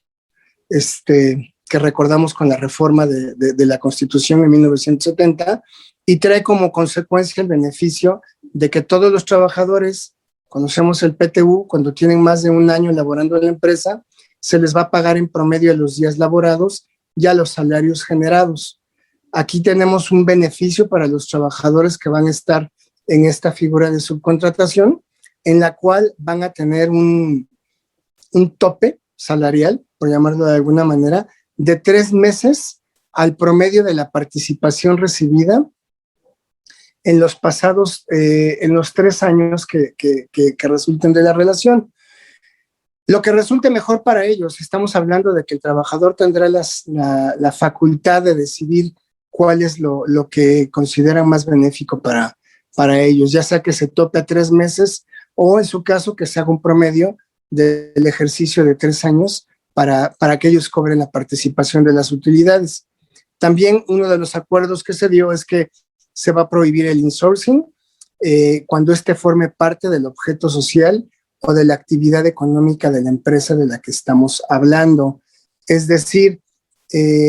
que recordamos con la reforma de la Constitución en 1970, y trae como consecuencia el beneficio de que todos los trabajadores, conocemos el PTU, cuando tienen más de un año laborando en la empresa, se les va a pagar en promedio a los días laborados y a los salarios generados. Aquí tenemos un beneficio para los trabajadores que van a estar en esta figura de subcontratación, en la cual van a tener un tope salarial, por llamarlo de alguna manera, de 3 meses al promedio de la participación recibida en los pasados, en los 3 años que resulten de la relación. lo que resulte mejor para ellos. Estamos hablando de que el trabajador tendrá la facultad de decidir cuál es lo que consideran más benéfico para ellos, ya sea que se tope a 3 meses o en su caso que se haga un promedio del ejercicio de 3 años para que ellos cobren la participación de las utilidades. También uno de los acuerdos que se dio es que se va a prohibir el insourcing cuando éste forme parte del objeto social o de la actividad económica de la empresa de la que estamos hablando. Es decir,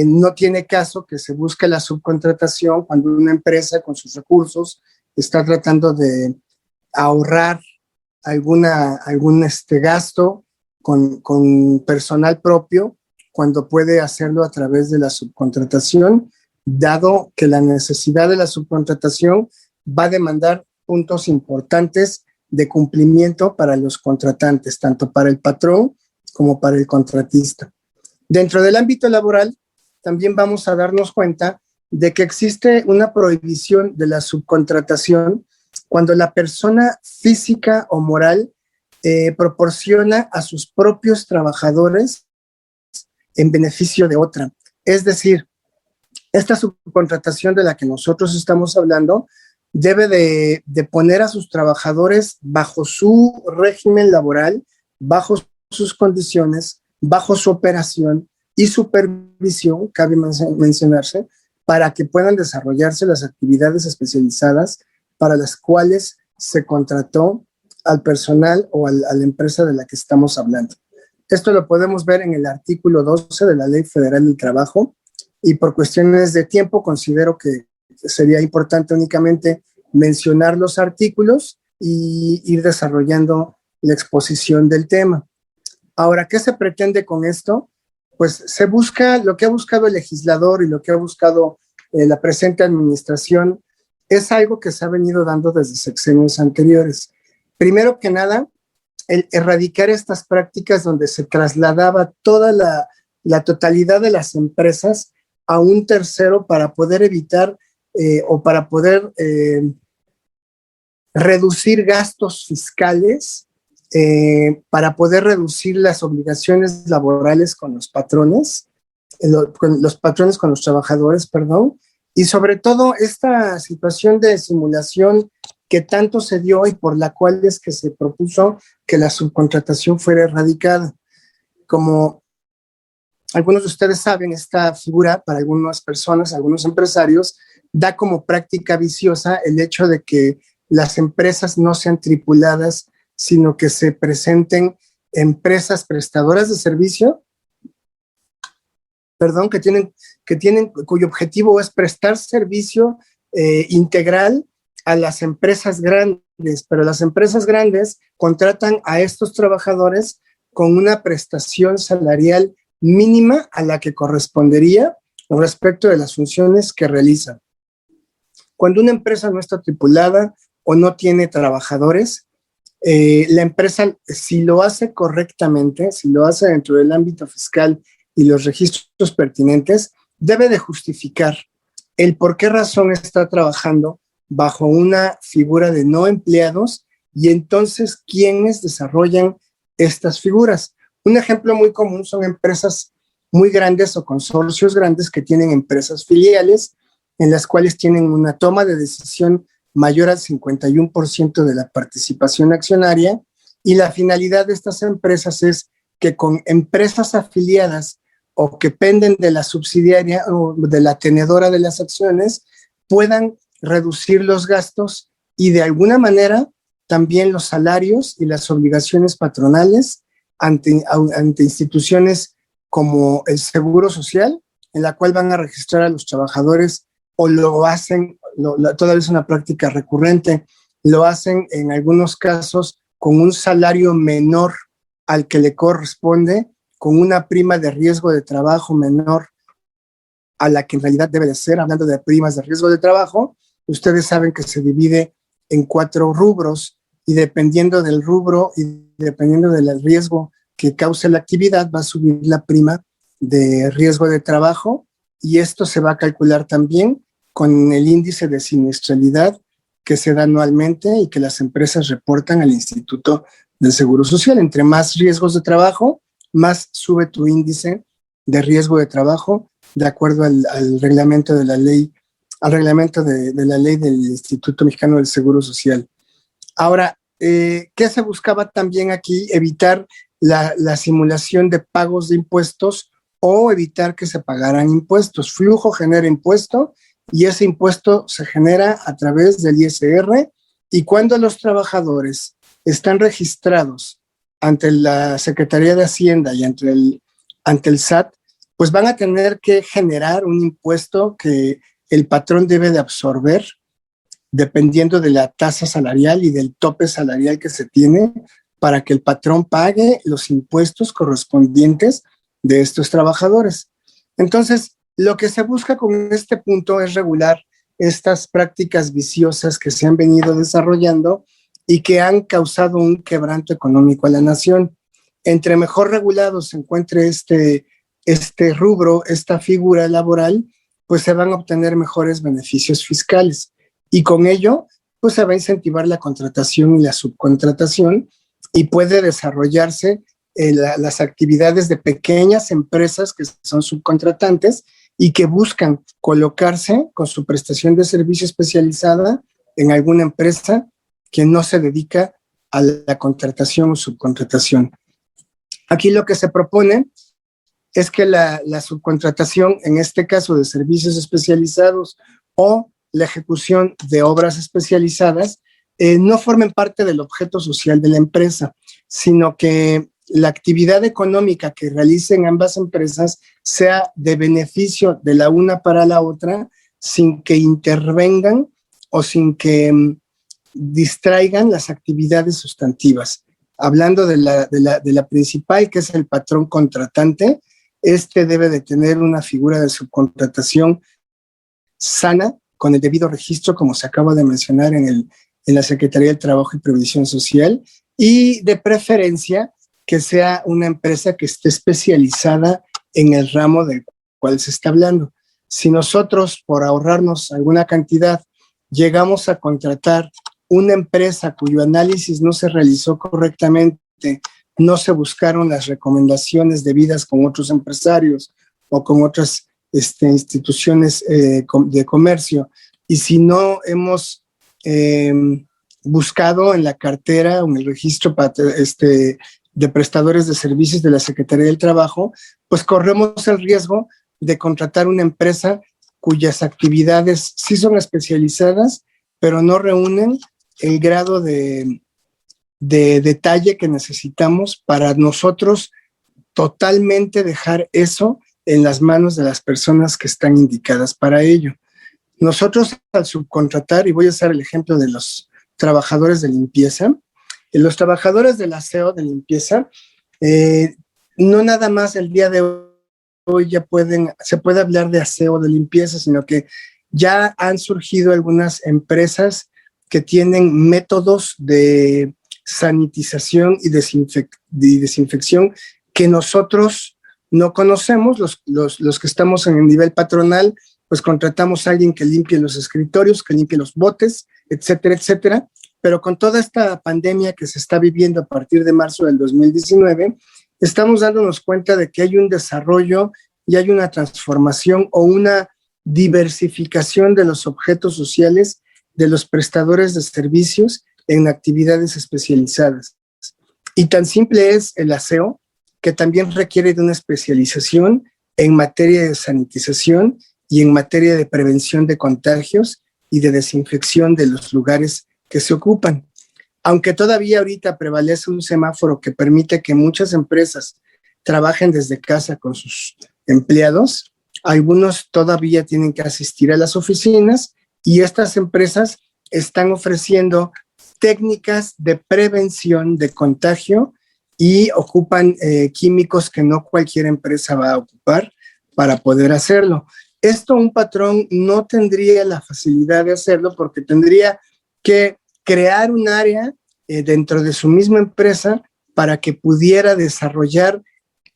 no tiene caso que se busque la subcontratación cuando una empresa con sus recursos está tratando de ahorrar algún gasto con personal propio, cuando puede hacerlo a través de la subcontratación, dado que la necesidad de la subcontratación va a demandar puntos importantes de cumplimiento para los contratantes, tanto para el patrón como para el contratista. Dentro del ámbito laboral, también vamos a darnos cuenta de que existe una prohibición de la subcontratación cuando la persona física o moral proporciona a sus propios trabajadores en beneficio de otra. Es decir, esta subcontratación de la que nosotros estamos hablando debe de poner a sus trabajadores bajo su régimen laboral, bajo sus condiciones, bajo su operación y supervisión, cabe mencionarse, para que puedan desarrollarse las actividades especializadas para las cuales se contrató al personal o a la empresa de la que estamos hablando. Esto lo podemos ver en el artículo 12 de la Ley Federal del Trabajo, y por cuestiones de tiempo considero que sería importante únicamente mencionar los artículos y ir desarrollando la exposición del tema. Ahora, ¿qué se pretende con esto? Pues se busca, lo que ha buscado el legislador y lo que ha buscado la presente administración es algo que se ha venido dando desde sexenios anteriores. Primero que nada, el erradicar estas prácticas donde se trasladaba toda la totalidad de las empresas a un tercero para poder evitar o para poder reducir gastos fiscales, para poder reducir las obligaciones laborales con los patrones, con los trabajadores, perdón, y sobre todo esta situación de simulación que tanto se dio y por la cual es que se propuso que la subcontratación fuera erradicada. Como algunos de ustedes saben, esta figura para algunas personas, algunos empresarios, da como práctica viciosa el hecho de que las empresas no sean tripuladas, sino que se presenten empresas prestadoras de servicio, cuyo objetivo es prestar servicio integral a las empresas grandes, pero las empresas grandes contratan a estos trabajadores con una prestación salarial mínima a la que correspondería respecto de las funciones que realizan. Cuando una empresa no está tripulada o no tiene trabajadores, la empresa, si lo hace correctamente, si lo hace dentro del ámbito fiscal y los registros pertinentes, debe de justificar el por qué razón está trabajando bajo una figura de no empleados y entonces quiénes desarrollan estas figuras. Un ejemplo muy común son empresas muy grandes o consorcios grandes que tienen empresas filiales en las cuales tienen una toma de decisión mayor al 51% de la participación accionaria, y la finalidad de estas empresas es que con empresas afiliadas o que penden de la subsidiaria o de la tenedora de las acciones puedan reducir los gastos y de alguna manera también los salarios y las obligaciones patronales ante instituciones como el Seguro Social, en la cual van a registrar a los trabajadores o lo hacen, todavía es una práctica recurrente, lo hacen en algunos casos con un salario menor al que le corresponde, con una prima de riesgo de trabajo menor a la que en realidad debe de ser. Hablando de primas de riesgo de trabajo, ustedes saben que se divide en 4 rubros y dependiendo del rubro y dependiendo del riesgo que cause la actividad, va a subir la prima de riesgo de trabajo, y esto se va a calcular también con el índice de siniestralidad que se da anualmente y que las empresas reportan al Instituto del Seguro Social. Entre más riesgos de trabajo, más sube tu índice de riesgo de trabajo, de acuerdo al reglamento de la ley, al reglamento de la ley del Instituto Mexicano del Seguro Social. Ahora, ¿qué se buscaba también aquí? Evitar la simulación de pagos de impuestos o evitar que se pagaran impuestos. Flujo genera impuesto y ese impuesto se genera a través del ISR, y cuando los trabajadores están registrados ante la Secretaría de Hacienda y ante el SAT, pues van a tener que generar un impuesto que el patrón debe de absorber dependiendo de la tasa salarial y del tope salarial que se tiene para que el patrón pague los impuestos correspondientes de estos trabajadores. Entonces, lo que se busca con este punto es regular estas prácticas viciosas que se han venido desarrollando y que han causado un quebranto económico a la nación. Entre mejor regulado se encuentre este rubro, esta figura laboral, pues se van a obtener mejores beneficios fiscales. Y con ello, pues se va a incentivar la contratación y la subcontratación y puede desarrollarse las actividades de pequeñas empresas que son subcontratantes y que buscan colocarse con su prestación de servicio especializada en alguna empresa que no se dedica a la contratación o subcontratación. Aquí lo que se propone es que la subcontratación, en este caso de servicios especializados o la ejecución de obras especializadas, no formen parte del objeto social de la empresa, sino que la actividad económica que realicen ambas empresas sea de beneficio de la una para la otra, sin que intervengan o sin que distraigan las actividades sustantivas. Hablando de la principal, que es el patrón contratante, este debe de tener una figura de subcontratación sana, con el debido registro, como se acaba de mencionar en la Secretaría del Trabajo y Previsión Social, y de preferencia que sea una empresa que esté especializada en el ramo del cual se está hablando. Si nosotros, por ahorrarnos alguna cantidad, llegamos a contratar una empresa cuyo análisis no se realizó correctamente, no se buscaron las recomendaciones debidas con otros empresarios o con otras instituciones de comercio, y si no hemos buscado en la cartera o en el registro de prestadores de servicios de la Secretaría del Trabajo, pues corremos el riesgo de contratar una empresa cuyas actividades sí son especializadas, pero no reúnen el grado de detalle que necesitamos para nosotros totalmente dejar eso en las manos de las personas que están indicadas para ello. Nosotros, al subcontratar, y voy a usar el ejemplo de los trabajadores de limpieza, los trabajadores del aseo de limpieza, no nada más el día de hoy se puede hablar de aseo de limpieza, sino que ya han surgido algunas empresas que tienen métodos de sanitización y desinfección que nosotros no conocemos. Los que estamos en el nivel patronal, pues contratamos a alguien que limpie los escritorios, que limpie los botes, etcétera, etcétera. Pero con toda esta pandemia que se está viviendo a partir de marzo del 2019, estamos dándonos cuenta de que hay un desarrollo y hay una transformación o una diversificación de los objetos sociales de los prestadores de servicios en actividades especializadas. Y tan simple es el aseo, que también requiere de una especialización en materia de sanitización y en materia de prevención de contagios y de desinfección de los lugares que se ocupan. Aunque todavía ahorita prevalece un semáforo que permite que muchas empresas trabajen desde casa con sus empleados, algunos todavía tienen que asistir a las oficinas, y estas empresas están ofreciendo técnicas de prevención de contagio y ocupan químicos que no cualquier empresa va a ocupar para poder hacerlo. Esto un patrón no tendría la facilidad de hacerlo porque tendría que crear un área dentro de su misma empresa para que pudiera desarrollar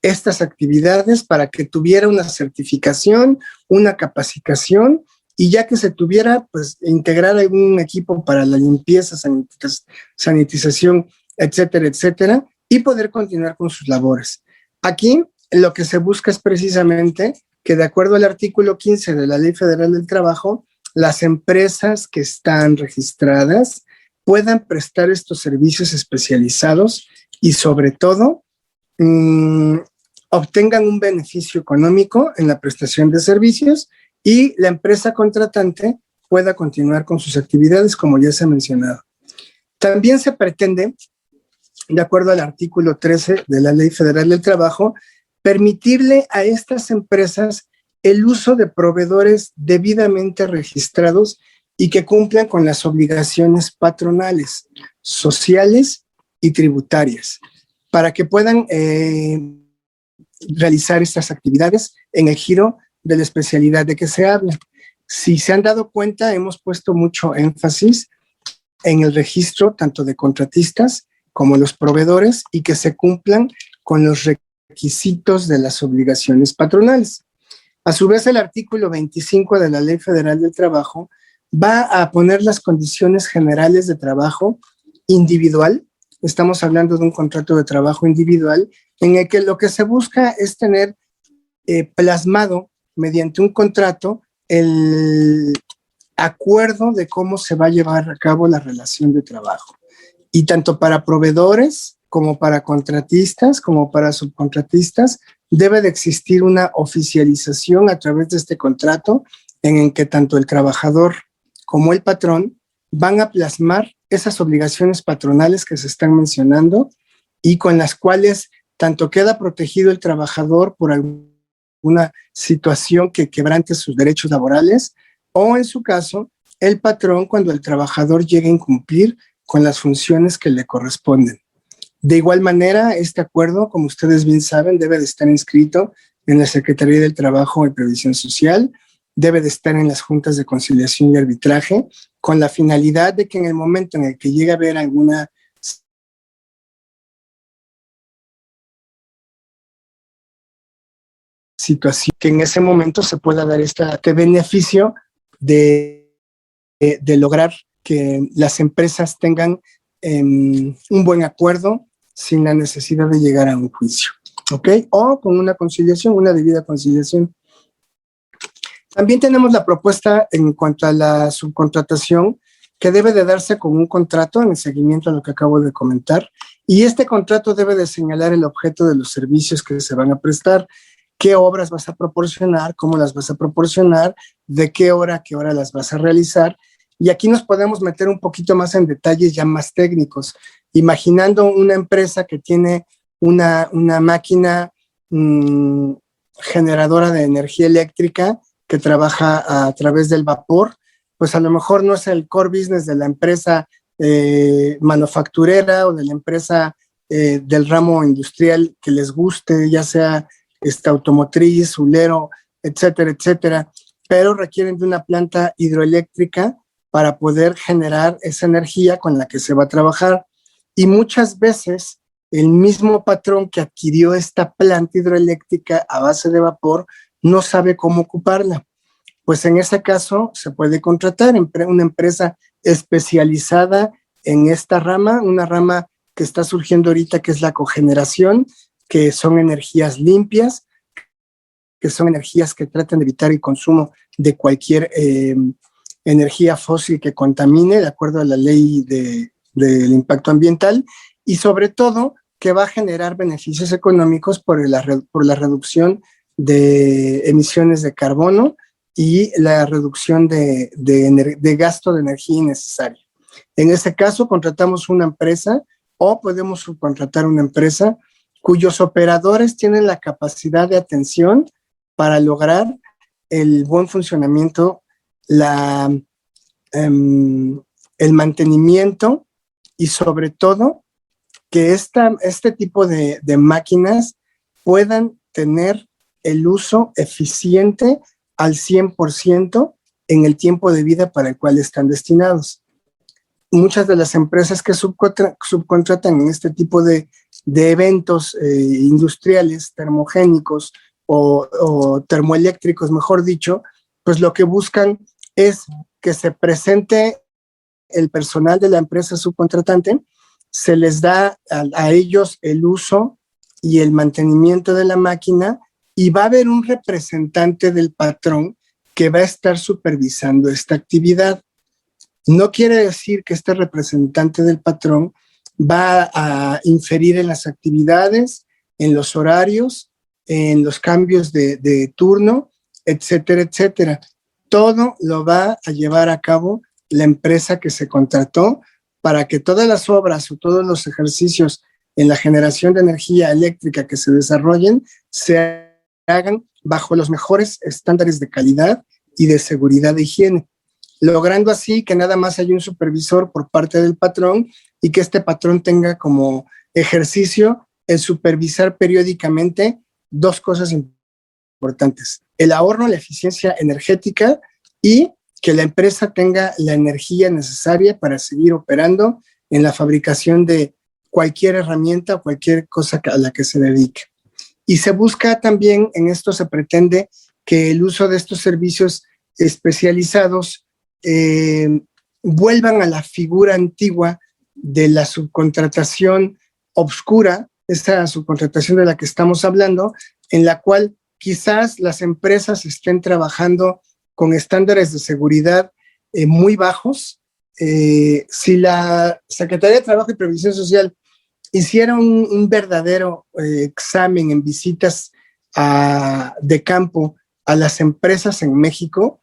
estas actividades, para que tuviera una certificación, una capacitación, y ya que se tuviera, pues integrar algún equipo para la limpieza, sanitización etcétera, etcétera, y poder continuar con sus labores. Aquí lo que se busca es precisamente que, de acuerdo al artículo 15 de la Ley Federal del Trabajo, las empresas que están registradas puedan prestar estos servicios especializados y, sobre todo, obtengan un beneficio económico en la prestación de servicios y la empresa contratante pueda continuar con sus actividades, como ya se ha mencionado. También se pretende, de acuerdo al artículo 13 de la Ley Federal del Trabajo, permitirle a estas empresas el uso de proveedores debidamente registrados y que cumplan con las obligaciones patronales, sociales y tributarias, para que puedan realizar estas actividades en el giro de la especialidad de que se habla. Si se han dado cuenta, hemos puesto mucho énfasis en el registro tanto de contratistas como los proveedores y que se cumplan con los requisitos de las obligaciones patronales. A su vez, el artículo 25 de la Ley Federal del Trabajo va a poner las condiciones generales de trabajo individual. Estamos hablando de un contrato de trabajo individual en el que lo que se busca es tener plasmado mediante un contrato el acuerdo de cómo se va a llevar a cabo la relación de trabajo. Y tanto para proveedores como para contratistas, como para subcontratistas, debe de existir una oficialización a través de este contrato en el que tanto el trabajador como el patrón van a plasmar esas obligaciones patronales que se están mencionando y con las cuales tanto queda protegido el trabajador por alguna situación que quebrante sus derechos laborales o, en su caso, el patrón cuando el trabajador llegue a incumplir con las funciones que le corresponden. De igual manera, este acuerdo, como ustedes bien saben, debe de estar inscrito en la Secretaría del Trabajo y Previsión Social, debe de estar en las juntas de conciliación y arbitraje, con la finalidad de que en el momento en el que llegue a haber alguna situación, que en ese momento se pueda dar este beneficio de lograr que las empresas tengan un buen acuerdo sin la necesidad de llegar a un juicio, ¿ok? O con una conciliación, una debida conciliación. También tenemos la propuesta en cuanto a la subcontratación, que debe de darse con un contrato en el seguimiento a lo que acabo de comentar, y este contrato debe de señalar el objeto de los servicios que se van a prestar, qué obras vas a proporcionar, cómo las vas a proporcionar, de qué hora a qué hora las vas a realizar. Y aquí nos podemos meter un poquito más en detalles ya más técnicos, imaginando una empresa que tiene una máquina generadora de energía eléctrica que trabaja a través del vapor, pues a lo mejor no es el core business de la empresa manufacturera o de la empresa del ramo industrial que les guste, ya sea automotriz, hulero, etcétera, etcétera, pero requieren de una planta hidroeléctrica para poder generar esa energía con la que se va a trabajar. Y muchas veces el mismo patrón que adquirió esta planta hidroeléctrica a base de vapor no sabe cómo ocuparla. Pues en ese caso se puede contratar una empresa especializada en esta rama, una rama que está surgiendo ahorita, que es la cogeneración, que son energías limpias, que son energías que tratan de evitar el consumo de cualquier energía fósil que contamine, de acuerdo a la ley del impacto ambiental, y sobre todo que va a generar beneficios económicos por la reducción de emisiones de carbono y la reducción de gasto de energía innecesaria. En este caso, contratamos una empresa o podemos subcontratar una empresa cuyos operadores tienen la capacidad de atención para lograr el buen funcionamiento, el mantenimiento y sobre todo que este tipo de máquinas puedan tener el uso eficiente al 100% en el tiempo de vida para el cual están destinados. Muchas de las empresas que subcontratan en este tipo de eventos industriales, termogénicos o termoeléctricos, mejor dicho, pues lo que buscan es que se presente el personal de la empresa subcontratante se les da a ellos el uso y el mantenimiento de la máquina, y va a haber un representante del patrón que va a estar supervisando esta actividad. No quiere decir que este representante del patrón va a inferir en las actividades, en los horarios, en los cambios de turno, etcétera, etcétera. Todo lo va a llevar a cabo la empresa que se contrató para que todas las obras o todos los ejercicios en la generación de energía eléctrica que se desarrollen se hagan bajo los mejores estándares de calidad y de seguridad de higiene, logrando así que nada más haya un supervisor por parte del patrón y que este patrón tenga como ejercicio el supervisar periódicamente dos cosas importantes: el ahorro, la eficiencia energética, y que la empresa tenga la energía necesaria para seguir operando en la fabricación de cualquier herramienta o cualquier cosa a la que se dedique. Y se busca también, en esto se pretende que el uso de estos servicios especializados vuelvan a la figura antigua de la subcontratación obscura, esta subcontratación de la que estamos hablando, en la cual quizás las empresas estén trabajando con estándares de seguridad muy bajos. Si la Secretaría de Trabajo y Previsión Social hiciera un verdadero examen en visitas de campo a las empresas en México,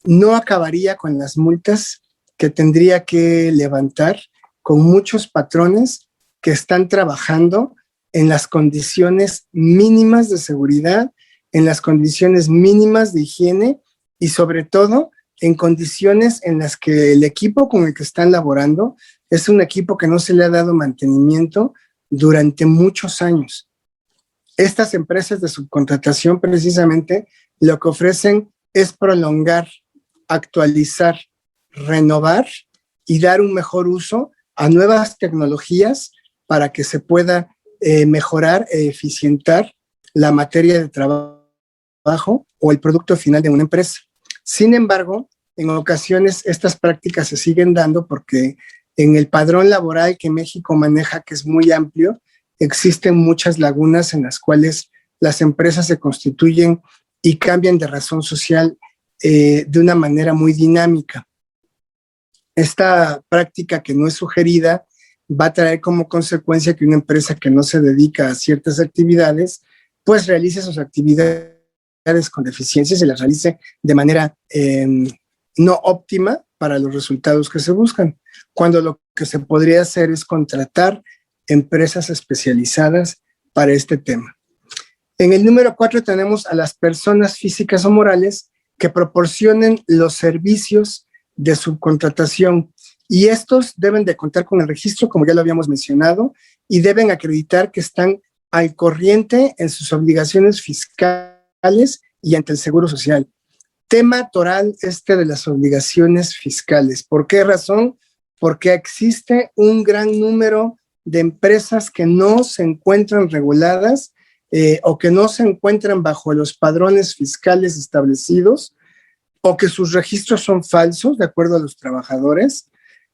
no acabaría con las multas que tendría que levantar con muchos patrones que están trabajando en las condiciones mínimas de seguridad, en las condiciones mínimas de higiene y sobre todo en condiciones en las que el equipo con el que están laborando es un equipo que no se le ha dado mantenimiento durante muchos años. Estas empresas de subcontratación precisamente lo que ofrecen es prolongar, actualizar, renovar y dar un mejor uso a nuevas tecnologías para que se pueda mejorar e eficientar la materia de trabajo o el producto final de una empresa. Sin embargo, en ocasiones estas prácticas se siguen dando porque en el padrón laboral que México maneja, que es muy amplio, existen muchas lagunas en las cuales las empresas se constituyen y cambian de razón social de una manera muy dinámica. Esta práctica, que no es sugerida, va a traer como consecuencia que una empresa que no se dedica a ciertas actividades, pues realice sus actividades con deficiencias y las realice de manera no óptima para los resultados que se buscan, cuando lo que se podría hacer es contratar empresas especializadas para este tema. En el número 4 tenemos a las personas físicas o morales que proporcionen los servicios de subcontratación, y estos deben de contar con el registro, como ya lo habíamos mencionado, y deben acreditar que están al corriente en sus obligaciones fiscales y ante el Seguro Social. Tema toral de las obligaciones fiscales. ¿Por qué razón? Porque existe un gran número de empresas que no se encuentran reguladas o que no se encuentran bajo los padrones fiscales establecidos, o que sus registros son falsos de acuerdo a los trabajadores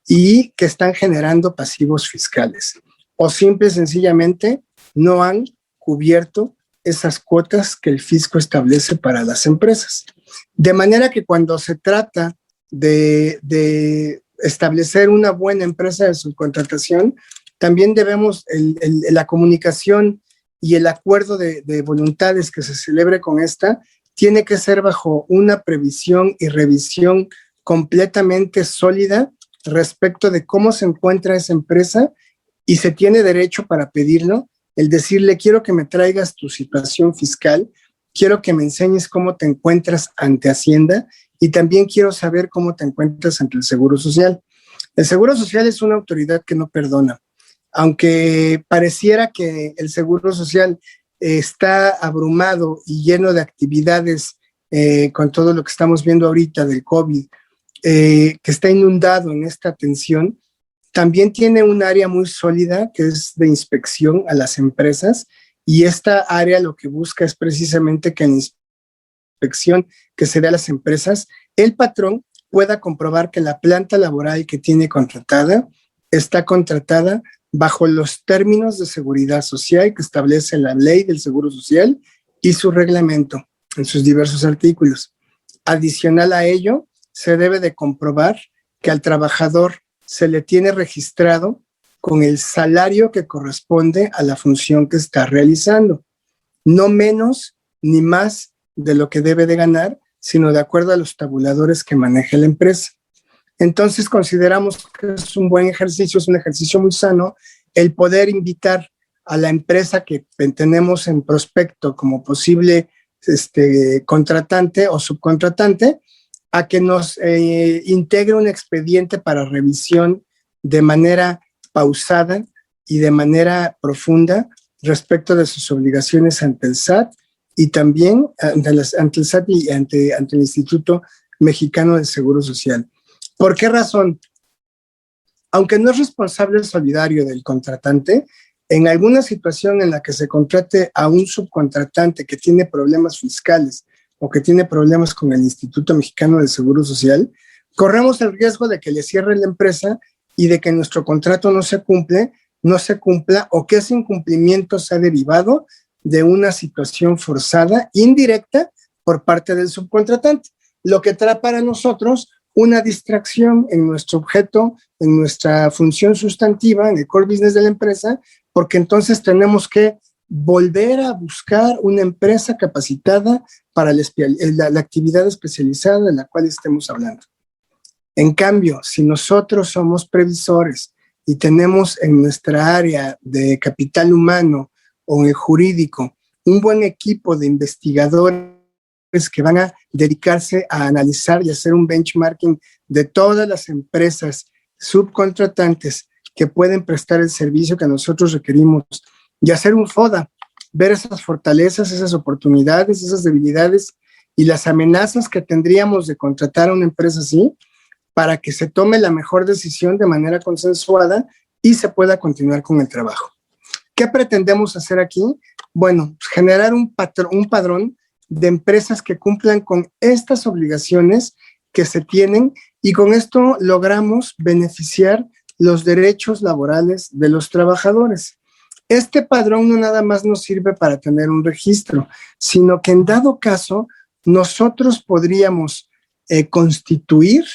y que están generando pasivos fiscales, o simple y sencillamente no han cubierto esas cuotas que el fisco establece para las empresas. De manera que cuando se trata de establecer una buena empresa de subcontratación, también debemos la comunicación y el acuerdo de voluntades que se celebre con esta tiene que ser bajo una previsión y revisión completamente sólida respecto de cómo se encuentra esa empresa, y se tiene derecho para pedirlo, el decirle: quiero que me traigas tu situación fiscal, quiero que me enseñes cómo te encuentras ante Hacienda, y también quiero saber cómo te encuentras ante el Seguro Social. El Seguro Social es una autoridad que no perdona. Aunque pareciera que el Seguro Social está abrumado y lleno de actividades con todo lo que estamos viendo ahorita del COVID, que está inundado en esta atención, también tiene un área muy sólida que es de inspección a las empresas, y esta área lo que busca es precisamente que en la inspección que se dé a las empresas, el patrón pueda comprobar que la planta laboral que tiene contratada está contratada bajo los términos de seguridad social que establece la ley del Seguro Social y su reglamento en sus diversos artículos. Adicional a ello, se debe de comprobar que al trabajador se le tiene registrado con el salario que corresponde a la función que está realizando, no menos ni más de lo que debe de ganar, sino de acuerdo a los tabuladores que maneja la empresa. Entonces consideramos que es un buen ejercicio, es un ejercicio muy sano, el poder invitar a la empresa que tenemos en prospecto como posible contratante o subcontratante a que nos integre un expediente para revisión de manera pausada y de manera profunda respecto de sus obligaciones ante el SAT y también ante el SAT y ante el Instituto Mexicano del Seguro Social. ¿Por qué razón? Aunque no es responsable solidario del contratante, en alguna situación en la que se contrate a un subcontratante que tiene problemas fiscales o que tiene problemas con el Instituto Mexicano del Seguro Social, corremos el riesgo de que le cierre la empresa y de que nuestro contrato no se cumpla o que ese incumplimiento sea derivado de una situación forzada, indirecta, por parte del subcontratante, lo que trae para nosotros una distracción en nuestro objeto, en nuestra función sustantiva, en el core business de la empresa, porque entonces tenemos que volver a buscar una empresa capacitada para la actividad especializada de la cual estemos hablando. En cambio, si nosotros somos previsores y tenemos en nuestra área de capital humano o en el jurídico un buen equipo de investigadores que van a dedicarse a analizar y hacer un benchmarking de todas las empresas subcontratantes que pueden prestar el servicio que nosotros requerimos y hacer un FODA, ver esas fortalezas, esas oportunidades, esas debilidades y las amenazas que tendríamos de contratar a una empresa así para que se tome la mejor decisión de manera consensuada y se pueda continuar con el trabajo. ¿Qué pretendemos hacer aquí? Bueno, pues generar un padrón de empresas que cumplan con estas obligaciones que se tienen y con esto logramos beneficiar los derechos laborales de los trabajadores. Este padrón no nada más nos sirve para tener un registro, sino que en dado caso nosotros podríamos constituir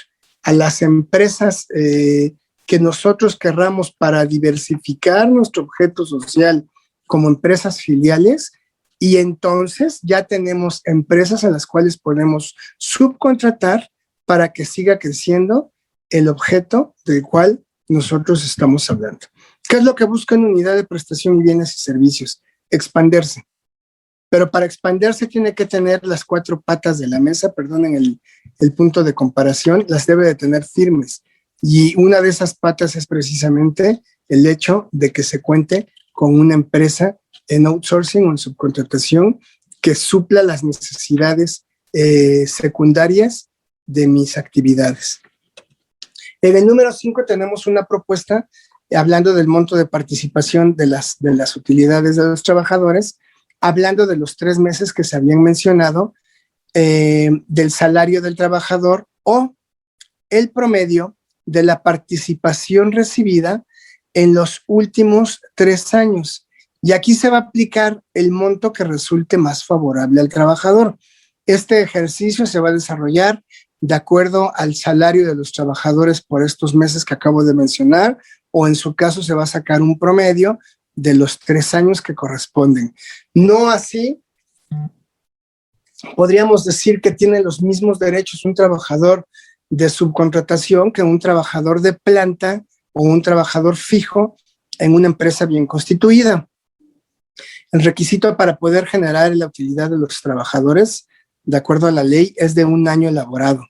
a las empresas que nosotros querramos para diversificar nuestro objeto social como empresas filiales. Y entonces ya tenemos empresas a las cuales podemos subcontratar para que siga creciendo el objeto del cual nosotros estamos hablando. ¿Qué es lo que busca una unidad de prestación de bienes y servicios? Expandirse. Pero para expandirse tiene que tener las 4 patas de la mesa, perdonen el punto de comparación, las debe de tener firmes. Y una de esas patas es precisamente el hecho de que se cuente con una empresa en outsourcing o en subcontratación que supla las necesidades secundarias de mis actividades. En el número 5 tenemos una propuesta hablando del monto de participación de las utilidades de los trabajadores, hablando de los 3 meses que se habían mencionado, del salario del trabajador o el promedio de la participación recibida en los últimos 3 años. Y aquí se va a aplicar el monto que resulte más favorable al trabajador. Este ejercicio se va a desarrollar de acuerdo al salario de los trabajadores por estos meses que acabo de mencionar, o en su caso se va a sacar un promedio de los 3 años que corresponden. No así, podríamos decir que tiene los mismos derechos un trabajador de subcontratación que un trabajador de planta o un trabajador fijo en una empresa bien constituida. El requisito para poder generar la utilidad de los trabajadores, de acuerdo a la ley, es de 1 año laborado.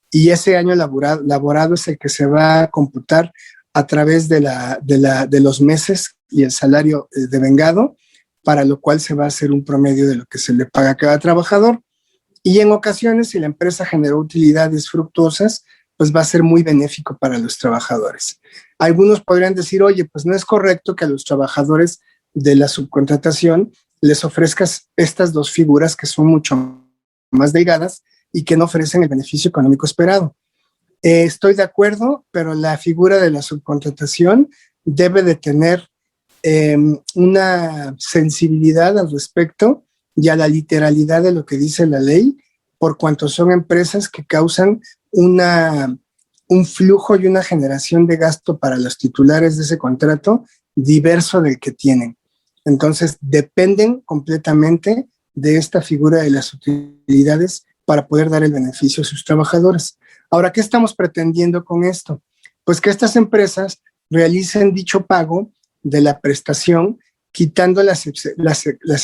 Y ese año laborado es el que se va a computar a través de los meses y el salario devengado, para lo cual se va a hacer un promedio de lo que se le paga a cada trabajador. Y en ocasiones, si la empresa generó utilidades fructuosas, pues va a ser muy benéfico para los trabajadores. Algunos podrían decir, oye, pues no es correcto que a los trabajadores de la subcontratación les ofrezcas estas 2 figuras que son mucho más delgadas y que no ofrecen el beneficio económico esperado. Estoy de acuerdo, pero la figura de la subcontratación debe de tener una sensibilidad al respecto y a la literalidad de lo que dice la ley, por cuanto son empresas que causan un flujo y una generación de gasto para los titulares de ese contrato diverso del que tienen. Entonces, dependen completamente de esta figura de las utilidades para poder dar el beneficio a sus trabajadores. Ahora, ¿qué estamos pretendiendo con esto? Pues que estas empresas realicen dicho pago de la prestación, quitando las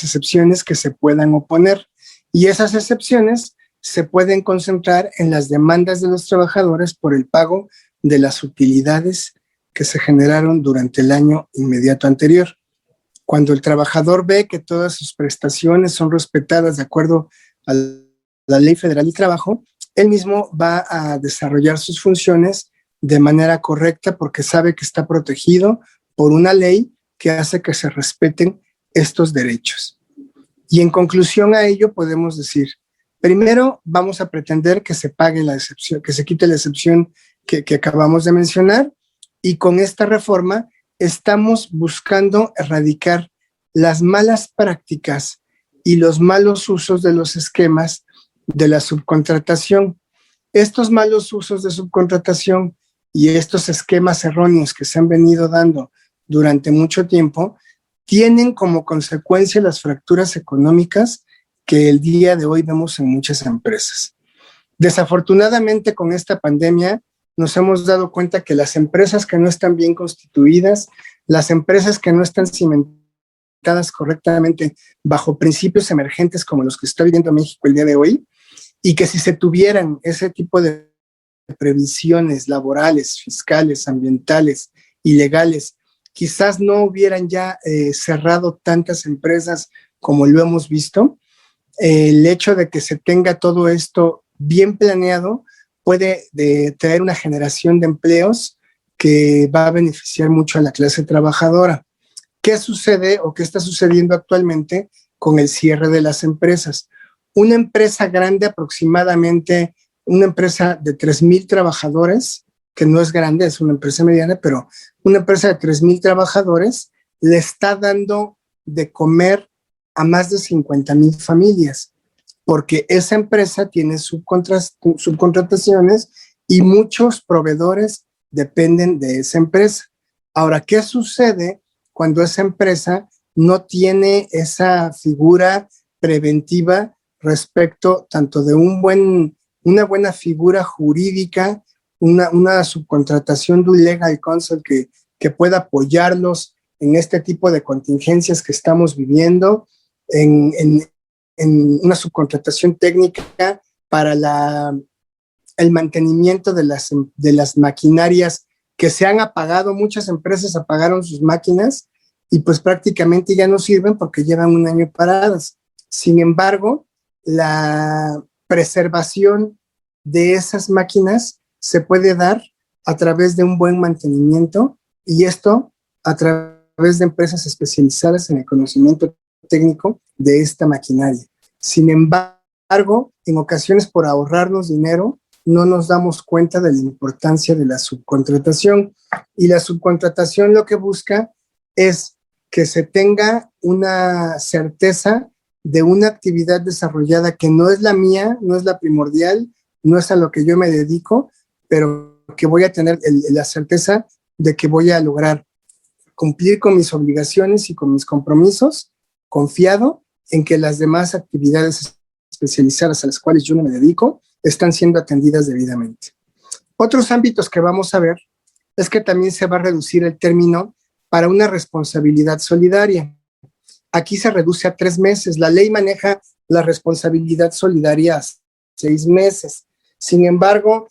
excepciones que se puedan oponer. Y esas excepciones se pueden concentrar en las demandas de los trabajadores por el pago de las utilidades que se generaron durante el año inmediato anterior. Cuando el trabajador ve que todas sus prestaciones son respetadas de acuerdo a la Ley Federal del Trabajo, él mismo va a desarrollar sus funciones de manera correcta porque sabe que está protegido por una ley que hace que se respeten estos derechos. Y en conclusión a ello podemos decir, primero vamos a pretender que se pague la excepción, que se quite la excepción que acabamos de mencionar, y con esta reforma estamos buscando erradicar las malas prácticas y los malos usos de los esquemas de la subcontratación. Estos malos usos de subcontratación y estos esquemas erróneos que se han venido dando durante mucho tiempo tienen como consecuencia las fracturas económicas que el día de hoy vemos en muchas empresas. Desafortunadamente, con esta pandemia nos hemos dado cuenta que las empresas que no están bien constituidas, las empresas que no están cimentadas correctamente bajo principios emergentes como los que está viviendo México el día de hoy, y que si se tuvieran ese tipo de previsiones laborales, fiscales, ambientales y legales, quizás no hubieran ya cerrado tantas empresas como lo hemos visto. El hecho de que se tenga todo esto bien planeado puede traer una generación de empleos que va a beneficiar mucho a la clase trabajadora. ¿Qué sucede o qué está sucediendo actualmente con el cierre de las empresas? Una empresa grande, aproximadamente una empresa de 3,000 trabajadores, que no es grande, es una empresa mediana, pero una empresa de 3,000 trabajadores le está dando de comer a más de 50,000 familias, porque esa empresa tiene subcontrataciones y muchos proveedores dependen de esa empresa. Ahora, ¿qué sucede cuando esa empresa no tiene esa figura preventiva respecto tanto de una buena figura jurídica, una subcontratación de un legal counsel que pueda apoyarlos en este tipo de contingencias que estamos viviendo, en una subcontratación técnica para el mantenimiento de las maquinarias que se han apagado? Muchas empresas apagaron sus máquinas y pues prácticamente ya no sirven porque llevan un año paradas. Sin embargo, la preservación de esas máquinas se puede dar a través de un buen mantenimiento, y esto a través de empresas especializadas en el conocimiento técnico de esta maquinaria. Sin embargo, en ocasiones, por ahorrarnos dinero, no nos damos cuenta de la importancia de la subcontratación, y la subcontratación lo que busca es que se tenga una certeza de una actividad desarrollada que no es la mía, no es la primordial, no es a lo que yo me dedico, pero que voy a tener la certeza de que voy a lograr cumplir con mis obligaciones y con mis compromisos, confiado en que las demás actividades especializadas a las cuales yo no me dedico están siendo atendidas debidamente. Otros ámbitos que vamos a ver es que también se va a reducir el término para una responsabilidad solidaria. Aquí se reduce a 3 meses. La ley maneja la responsabilidad solidaria a 6 meses. Sin embargo,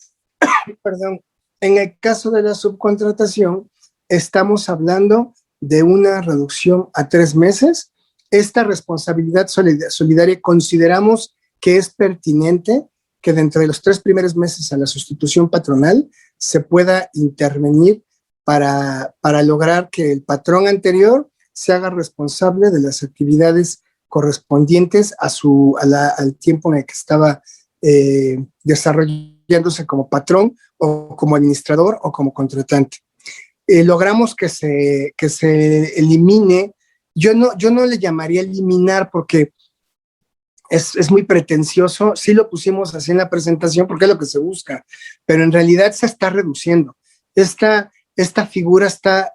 en el caso de la subcontratación, estamos hablando de una reducción a 3 meses. Esta responsabilidad solidaria consideramos que es pertinente que dentro de los 3 primeros meses a la sustitución patronal se pueda intervenir para lograr que el patrón anterior se haga responsable de las actividades correspondientes al tiempo en el que estaba desarrollándose como patrón o como administrador o como contratante. logramos que se elimine. Yo no le llamaría eliminar porque es muy pretencioso. Sí lo pusimos así en la presentación porque es lo que se busca, pero en realidad se está reduciendo. Esta figura está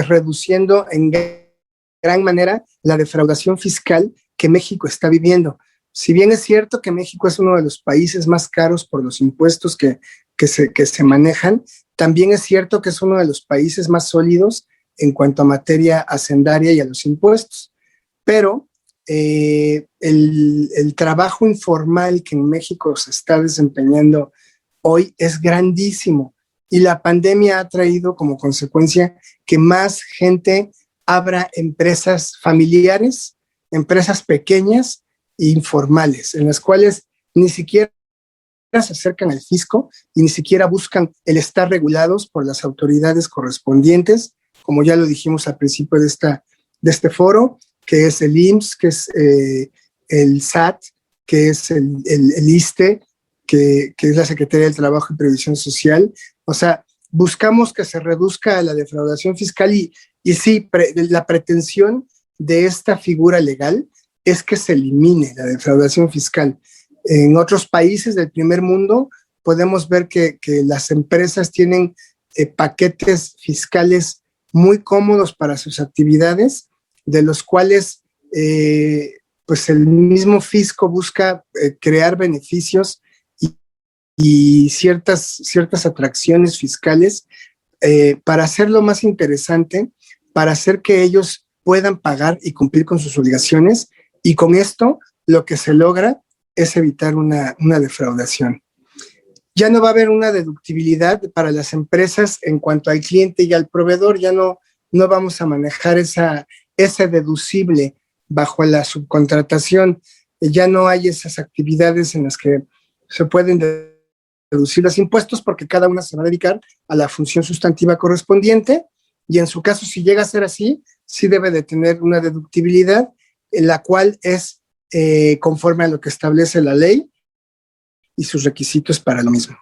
reduciendo en gran manera la defraudación fiscal que México está viviendo. Si bien es cierto que México es uno de los países más caros por los impuestos que se manejan, también es cierto que es uno de los países más sólidos en cuanto a materia hacendaria y a los impuestos. Pero el trabajo informal que en México se está desempeñando hoy es grandísimo y la pandemia ha traído como consecuencia que más gente abra empresas familiares, empresas pequeñas e informales, en las cuales ni siquiera se acercan al fisco y ni siquiera buscan el estar regulados por las autoridades correspondientes, como ya lo dijimos al principio de este foro, que es el IMSS, que es el SAT, que es el ISSSTE, que es la Secretaría del Trabajo y Previsión Social. O sea, buscamos que se reduzca la defraudación fiscal y sí, la pretensión de esta figura legal es que se elimine la defraudación fiscal. En otros países del primer mundo podemos ver que las empresas tienen paquetes fiscales muy cómodos para sus actividades, de los cuales pues el mismo fisco busca crear beneficios y ciertas atracciones fiscales para hacerlo más interesante, para hacer que ellos puedan pagar y cumplir con sus obligaciones, y con esto lo que se logra es evitar una defraudación. Ya no va a haber una deductibilidad para las empresas en cuanto al cliente y al proveedor, ya no vamos a manejar ese deducible bajo la subcontratación, ya no hay esas actividades en las que se pueden deducir los impuestos porque cada una se va a dedicar a la función sustantiva correspondiente, y en su caso, si llega a ser así, sí debe de tener una deductibilidad, en la cual es conforme a lo que establece la ley y sus requisitos para lo mismo.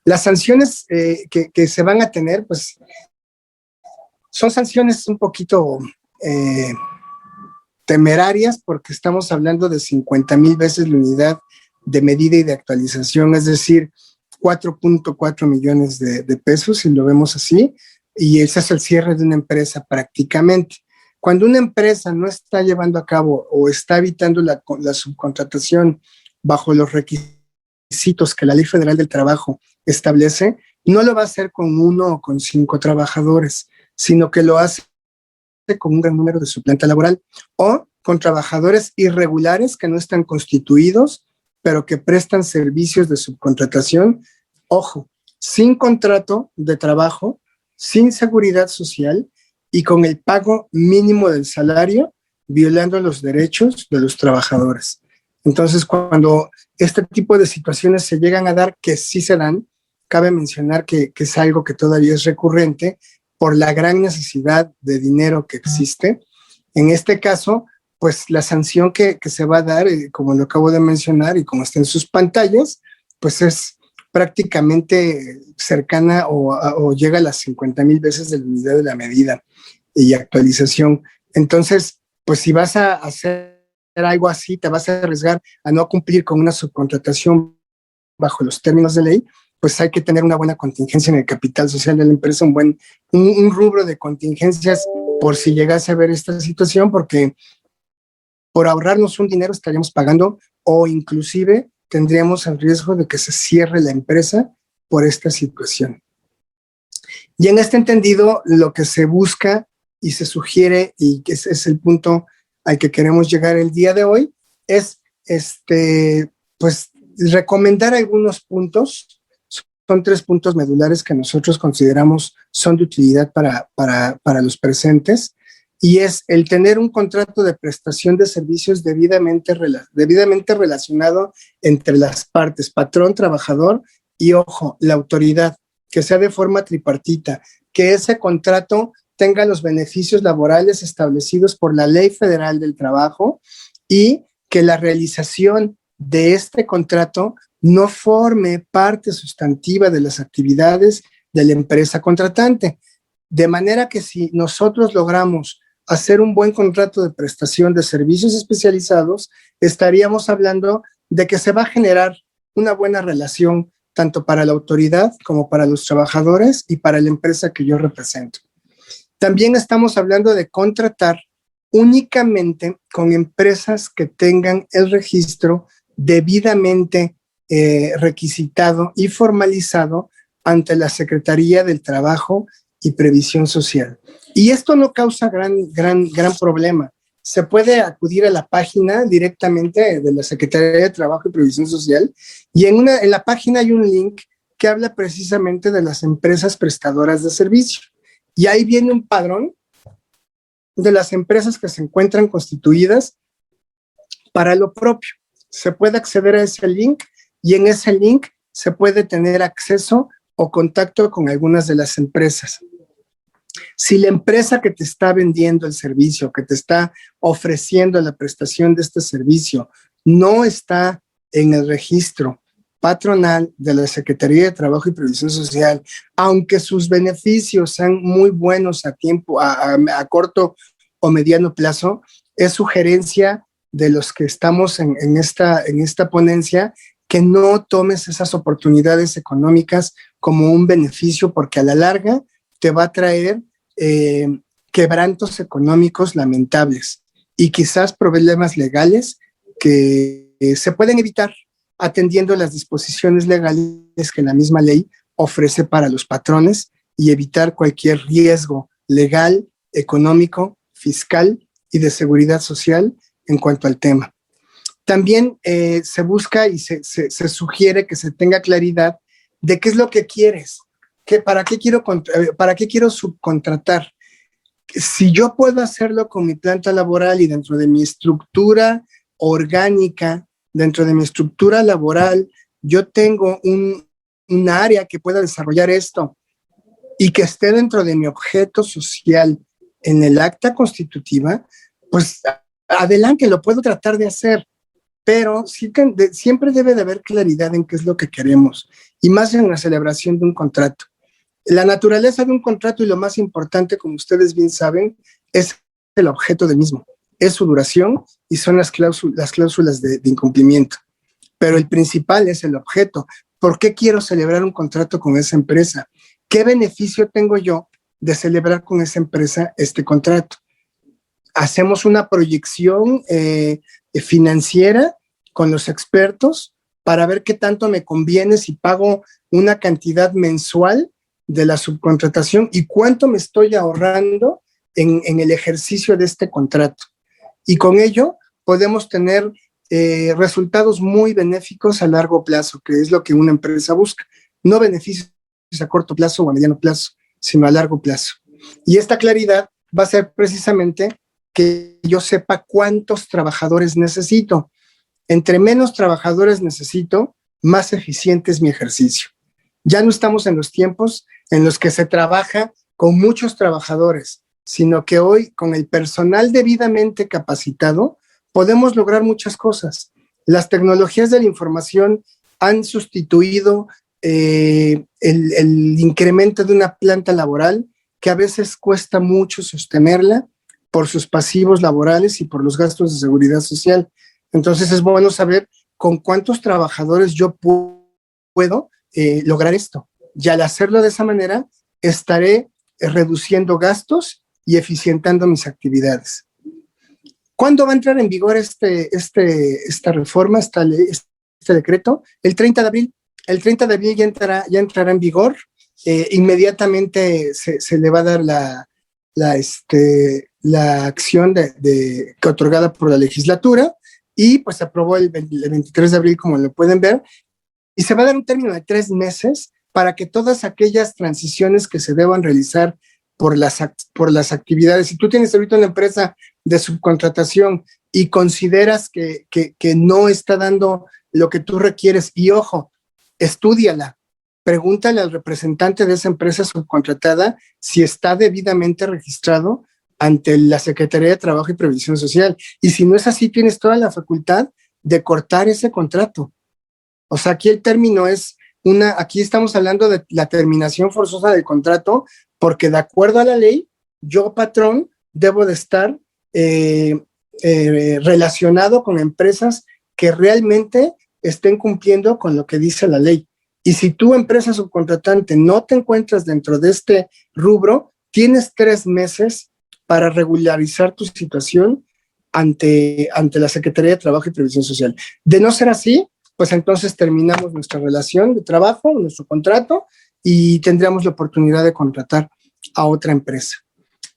Las sanciones que se van a tener, pues, son sanciones un poquito temerarias, porque estamos hablando de 50,000 veces la unidad de medida y de actualización, es decir, 4.4 millones de pesos, si lo vemos así, y ese es el cierre de una empresa prácticamente. Cuando una empresa no está llevando a cabo o está evitando la subcontratación bajo los requisitos que la Ley Federal del Trabajo establece, no lo va a hacer con 1 o con 5 trabajadores, sino que lo hace con un gran número de su planta laboral o con trabajadores irregulares que no están constituidos, pero que prestan servicios de subcontratación, ojo, sin contrato de trabajo, sin seguridad social y con el pago mínimo del salario, violando los derechos de los trabajadores. Entonces, cuando este tipo de situaciones se llegan a dar, que sí se dan, cabe mencionar que es algo que todavía es recurrente por la gran necesidad de dinero que existe. En este caso, pues la sanción que se va a dar, como lo acabo de mencionar y como está en sus pantallas, pues es prácticamente cercana o llega a las 50,000 veces de la unidad de la medida y actualización. Entonces, pues si vas a hacer algo así, te vas a arriesgar a no cumplir con una subcontratación bajo los términos de ley, pues hay que tener una buena contingencia en el capital social de la empresa, un rubro de contingencias por si llegase a ver esta situación, porque por ahorrarnos un dinero estaríamos pagando o inclusive tendríamos el riesgo de que se cierre la empresa por esta situación. Y en este entendido, lo que se busca y se sugiere, y que ese es el punto al que queremos llegar el día de hoy, es pues recomendar algunos puntos. Son 3 puntos medulares que nosotros consideramos son de utilidad para los presentes, y es el tener un contrato de prestación de servicios debidamente relacionado entre las partes, patrón, trabajador y, ojo, la autoridad, que sea de forma tripartita, que ese contrato tenga los beneficios laborales establecidos por la Ley Federal del Trabajo y que la realización de este contrato no forme parte sustantiva de las actividades de la empresa contratante. De manera que si nosotros logramos hacer un buen contrato de prestación de servicios especializados, estaríamos hablando de que se va a generar una buena relación tanto para la autoridad como para los trabajadores y para la empresa que yo represento. También estamos hablando de contratar únicamente con empresas que tengan el registro debidamente requisitado y formalizado ante la Secretaría del Trabajo y Previsión Social. Y esto no causa gran problema. Se puede acudir a la página directamente de la Secretaría de Trabajo y Previsión Social y en la página hay un link que habla precisamente de las empresas prestadoras de servicio. Y ahí viene un padrón de las empresas que se encuentran constituidas para lo propio. Se puede acceder a ese link y en ese link se puede tener acceso o contacto con algunas de las empresas. Si la empresa que te está vendiendo el servicio, que te está ofreciendo la prestación de este servicio, no está en el registro patronal de la Secretaría de Trabajo y Previsión Social, aunque sus beneficios sean muy buenos a corto o mediano plazo, es sugerencia de los que estamos en esta ponencia que no tomes esas oportunidades económicas como un beneficio, porque a la larga te va a traer quebrantos económicos lamentables y quizás problemas legales que se pueden evitar atendiendo las disposiciones legales que la misma ley ofrece para los patrones y evitar cualquier riesgo legal, económico, fiscal y de seguridad social en cuanto al tema. También se busca y se sugiere que se tenga claridad de qué es lo que quieres, para qué quiero subcontratar. Si yo puedo hacerlo con mi planta laboral y dentro de mi estructura orgánica, dentro de mi estructura laboral, yo tengo un área que pueda desarrollar esto y que esté dentro de mi objeto social en el acta constitutiva, pues adelante, lo puedo tratar de hacer, pero siempre debe de haber claridad en qué es lo que queremos, y más en la celebración de un contrato. La naturaleza de un contrato y lo más importante, como ustedes bien saben, es el objeto del mismo, es su duración y son las cláusulas de incumplimiento. Pero el principal es el objeto. ¿Por qué quiero celebrar un contrato con esa empresa? ¿Qué beneficio tengo yo de celebrar con esa empresa este contrato? Hacemos una proyección financiera con los expertos para ver qué tanto me conviene si pago una cantidad mensual de la subcontratación y cuánto me estoy ahorrando en el ejercicio de este contrato. Y con ello podemos tener resultados muy benéficos a largo plazo, que es lo que una empresa busca. No beneficios a corto plazo o a mediano plazo, sino a largo plazo. Y esta claridad va a ser precisamente que yo sepa cuántos trabajadores necesito. Entre menos trabajadores necesito, más eficiente es mi ejercicio. Ya no estamos en los tiempos en los que se trabaja con muchos trabajadores, sino que hoy con el personal debidamente capacitado podemos lograr muchas cosas. Las tecnologías de la información han sustituido el incremento de una planta laboral que a veces cuesta mucho sostenerla por sus pasivos laborales y por los gastos de seguridad social. Entonces es bueno saber con cuántos trabajadores yo puedo lograr esto. Y al hacerlo de esa manera, estaré reduciendo gastos y eficientando mis actividades. ¿Cuándo va a entrar en vigor esta reforma, este decreto? El 30 de abril. El 30 de abril ya entrará en vigor. Inmediatamente se le va a dar la acción que otorgada por la legislatura y pues se aprobó el 23 de abril, como lo pueden ver, y se va a dar un término de 3 meses para que todas aquellas transiciones que se deban realizar por las actividades. Si tú tienes ahorita una empresa de subcontratación y consideras que no está dando lo que tú requieres, y ojo, estúdiala, pregúntale al representante de esa empresa subcontratada si está debidamente registrado ante la Secretaría de Trabajo y Previsión Social. Y si no es así, tienes toda la facultad de cortar ese contrato. O sea, aquí el término es aquí estamos hablando de la terminación forzosa del contrato porque de acuerdo a la ley, yo, patrón, debo de estar relacionado con empresas que realmente estén cumpliendo con lo que dice la ley. Y si tú, empresa subcontratante, no te encuentras dentro de este rubro, tienes 3 meses para regularizar tu situación ante la Secretaría de Trabajo y Previsión Social. De no ser así, pues entonces terminamos nuestra relación de trabajo, nuestro contrato, y tendríamos la oportunidad de contratar a otra empresa.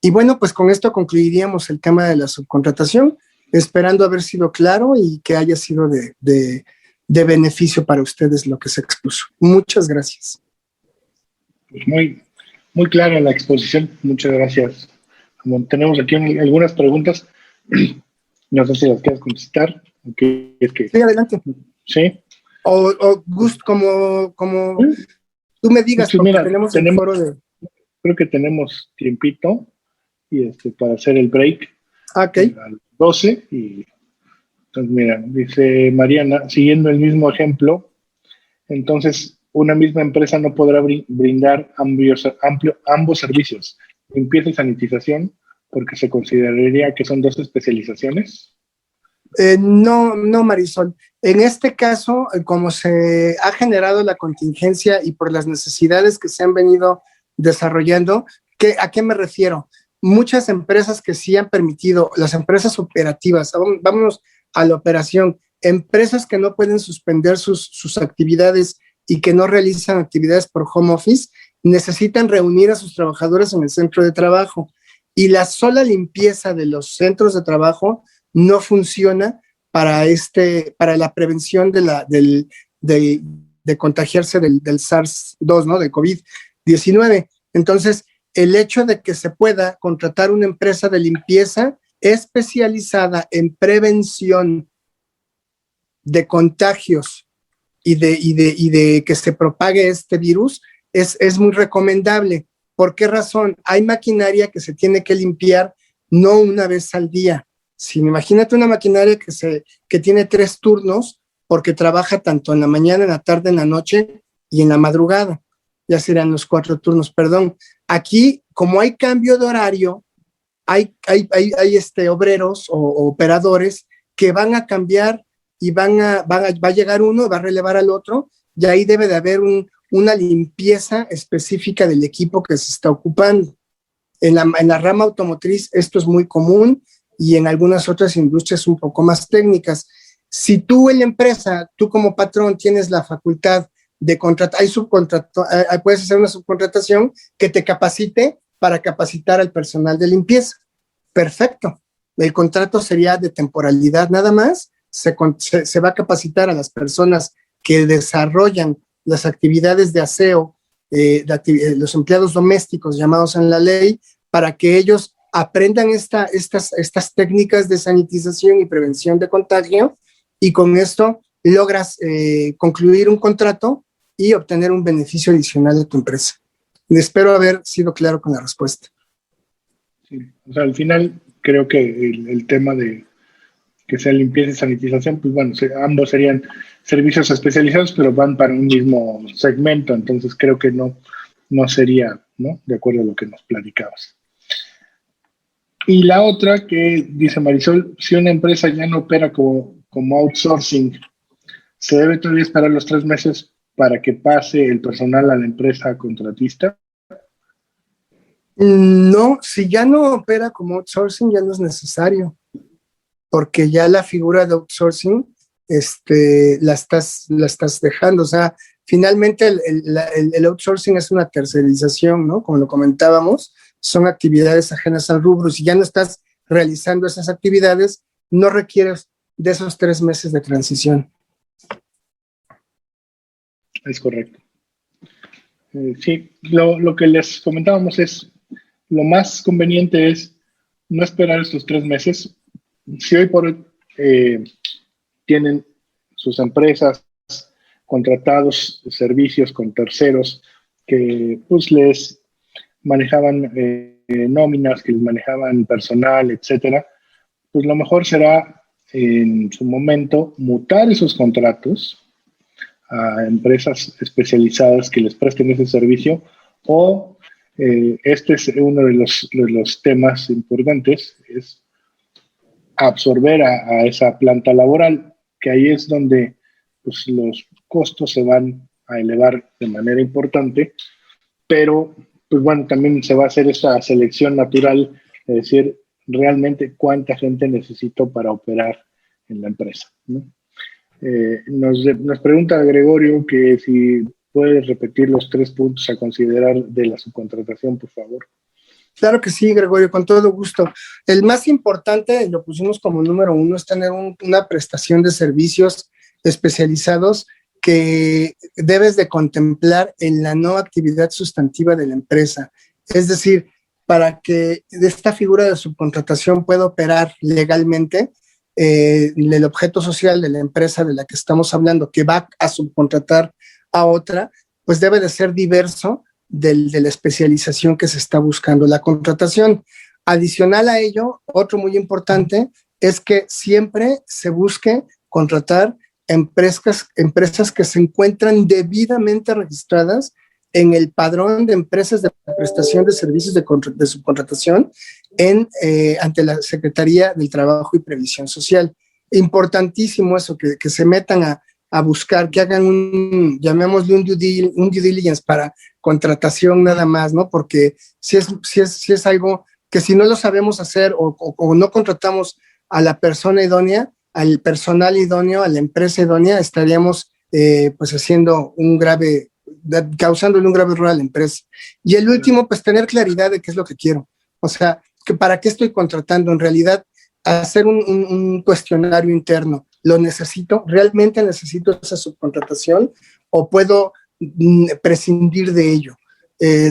Y bueno, pues con esto concluiríamos el tema de la subcontratación, esperando haber sido claro y que haya sido de beneficio para ustedes lo que se expuso. Muchas gracias. Pues muy clara la exposición, muchas gracias. Como tenemos aquí algunas preguntas, no sé si las quieres contestar. Sí, adelante. Sí. O Gust, como tú me digas, pues porque mira, tenemos el foro de... Creo que tenemos tiempito y para hacer el break. Ok. A las 12 y entonces mira, dice Mariana, siguiendo el mismo ejemplo, entonces una misma empresa no podrá brindar ambos servicios, limpieza y sanitización, porque se consideraría que son 2 especializaciones. No, Marisol. En este caso, como se ha generado la contingencia y por las necesidades que se han venido desarrollando, ¿a qué me refiero? Muchas empresas que sí han permitido, las empresas operativas, vámonos a la operación, empresas que no pueden suspender sus actividades y que no realizan actividades por home office, necesitan reunir a sus trabajadores en el centro de trabajo. Y la sola limpieza de los centros de trabajo no funciona para la prevención de contagiarse del SARS-2, ¿no? De COVID-19. Entonces, el hecho de que se pueda contratar una empresa de limpieza especializada en prevención de contagios y de que se propague este virus es muy recomendable. ¿Por qué razón? Hay maquinaria que se tiene que limpiar no una vez al día. Si imagínate una maquinaria que tiene 3 turnos porque trabaja tanto en la mañana, en la tarde, en la noche y en la madrugada. Ya serían los 4 turnos, perdón. Aquí, como hay cambio de horario, hay obreros o operadores que van a cambiar y va a llegar uno, va a relevar al otro, y ahí debe de haber una limpieza específica del equipo que se está ocupando. En la rama automotriz esto es muy común y en algunas otras industrias un poco más técnicas. Si tú en la empresa, tú como patrón tienes la facultad de contratar, puedes hacer una subcontratación que te capacite para capacitar al personal de limpieza. Perfecto. El contrato sería de temporalidad nada más, se va a capacitar a las personas que desarrollan las actividades de aseo, los empleados domésticos llamados en la ley, para que ellos aprendan estas técnicas de sanitización y prevención de contagio, y con esto logras concluir un contrato y obtener un beneficio adicional de tu empresa. Espero haber sido claro con la respuesta. Sí, o sea, al final creo que el tema de que sea limpieza y sanitización, pues bueno, ambos serían servicios especializados, pero van para un mismo segmento, entonces creo que no sería, ¿no? De acuerdo a lo que nos platicabas. Y la otra que dice Marisol, si una empresa ya no opera como outsourcing, ¿se debe todavía esperar los 3 meses para que pase el personal a la empresa contratista? No, si ya no opera como outsourcing, ya no es necesario, porque ya la figura de outsourcing la estás dejando. O sea, finalmente el outsourcing es una tercerización, ¿no? Como lo comentábamos, son actividades ajenas al rubro. Si ya no estás realizando esas actividades, no requieres de esos 3 meses de transición. Es correcto. Sí, lo que les comentábamos es, lo más conveniente es no esperar estos 3 meses. Si hoy por hoy tienen sus empresas contratados servicios con terceros que pues les manejaban nóminas, que les manejaban personal, etcétera, pues lo mejor será en su momento mutar esos contratos a empresas especializadas que les presten ese servicio o Este es uno de los temas importantes, es absorber a esa planta laboral, que ahí es donde pues, los costos se van a elevar de manera importante, pero pues bueno, también se va a hacer esta selección natural, es decir, realmente cuánta gente necesito para operar en la empresa, ¿no? Nos pregunta Gregorio que si puedes repetir los 3 puntos a considerar de la subcontratación, por favor. Claro que sí, Gregorio, con todo gusto. El más importante, lo pusimos como número 1, es tener una prestación de servicios especializados que debes de contemplar en la no actividad sustantiva de la empresa. Es decir, para que esta figura de subcontratación pueda operar legalmente, el objeto social de la empresa de la que estamos hablando, que va a subcontratar a otra, pues debe de ser diverso de la especialización que se está buscando. La contratación adicional a ello, otro muy importante, es que siempre se busque contratar empresas que se encuentran debidamente registradas en el padrón de empresas de prestación de servicios de subcontratación ante la Secretaría del Trabajo y Previsión Social. Importantísimo eso, que se metan a buscar, que hagan llamémosle un due diligence para contratación nada más, ¿no? Porque si es algo que si no lo sabemos hacer o no contratamos a la persona idónea, al personal idóneo, a la empresa idónea, estaríamos pues causándole un grave error a la empresa. Y el último, pues tener claridad de qué es lo que quiero. O sea, que para qué estoy contratando. En realidad, hacer un cuestionario interno. ¿Lo necesito? ¿Realmente necesito esa subcontratación? ¿O puedo prescindir de ello?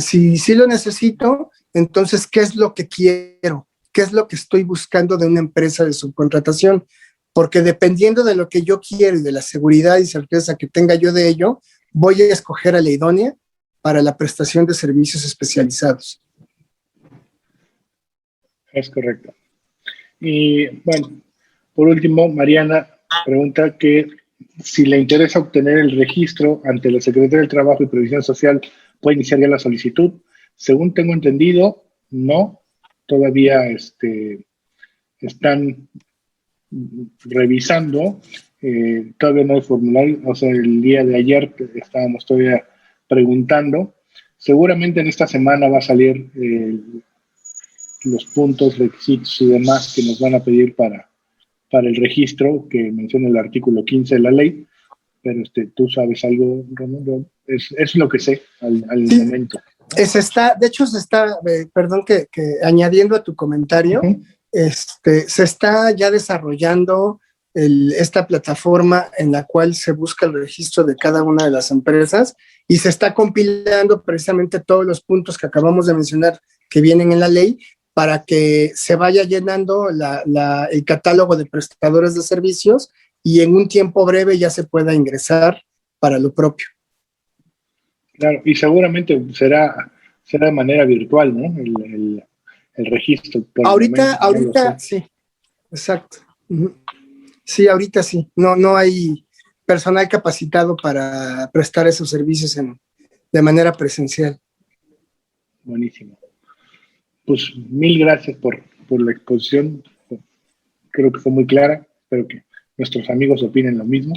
Si lo necesito, entonces, ¿qué es lo que quiero? ¿Qué es lo que estoy buscando de una empresa de subcontratación? Porque dependiendo de lo que yo quiero y de la seguridad y certeza que tenga yo de ello, voy a escoger a la idónea para la prestación de servicios especializados. Es correcto. Y bueno, por último, Mariana pregunta que si le interesa obtener el registro ante la Secretaría del Trabajo y Previsión Social, ¿puede iniciar ya la solicitud? Según tengo entendido, no. Todavía están revisando, todavía no hay formulario, o sea, el día de ayer estábamos todavía preguntando. Seguramente en esta semana va a salir los puntos, requisitos y demás que nos van a pedir para el registro que menciona el artículo 15 de la ley, pero tú sabes algo, Ramón, es lo que sé al sí, momento. De hecho, perdón que añadiendo a tu comentario, se está ya desarrollando esta plataforma en la cual se busca el registro de cada una de las empresas y se está compilando precisamente todos los puntos que acabamos de mencionar que vienen en la ley para que se vaya llenando el catálogo de prestadores de servicios y en un tiempo breve ya se pueda ingresar para lo propio. Claro, y seguramente será de manera virtual, ¿no? El registro. Ahorita sí, exacto. Sí, ahorita sí. No hay personal capacitado para prestar esos servicios de manera presencial. Buenísimo. Pues 1000 gracias por la exposición. Creo que fue muy clara. Espero que nuestros amigos opinen lo mismo.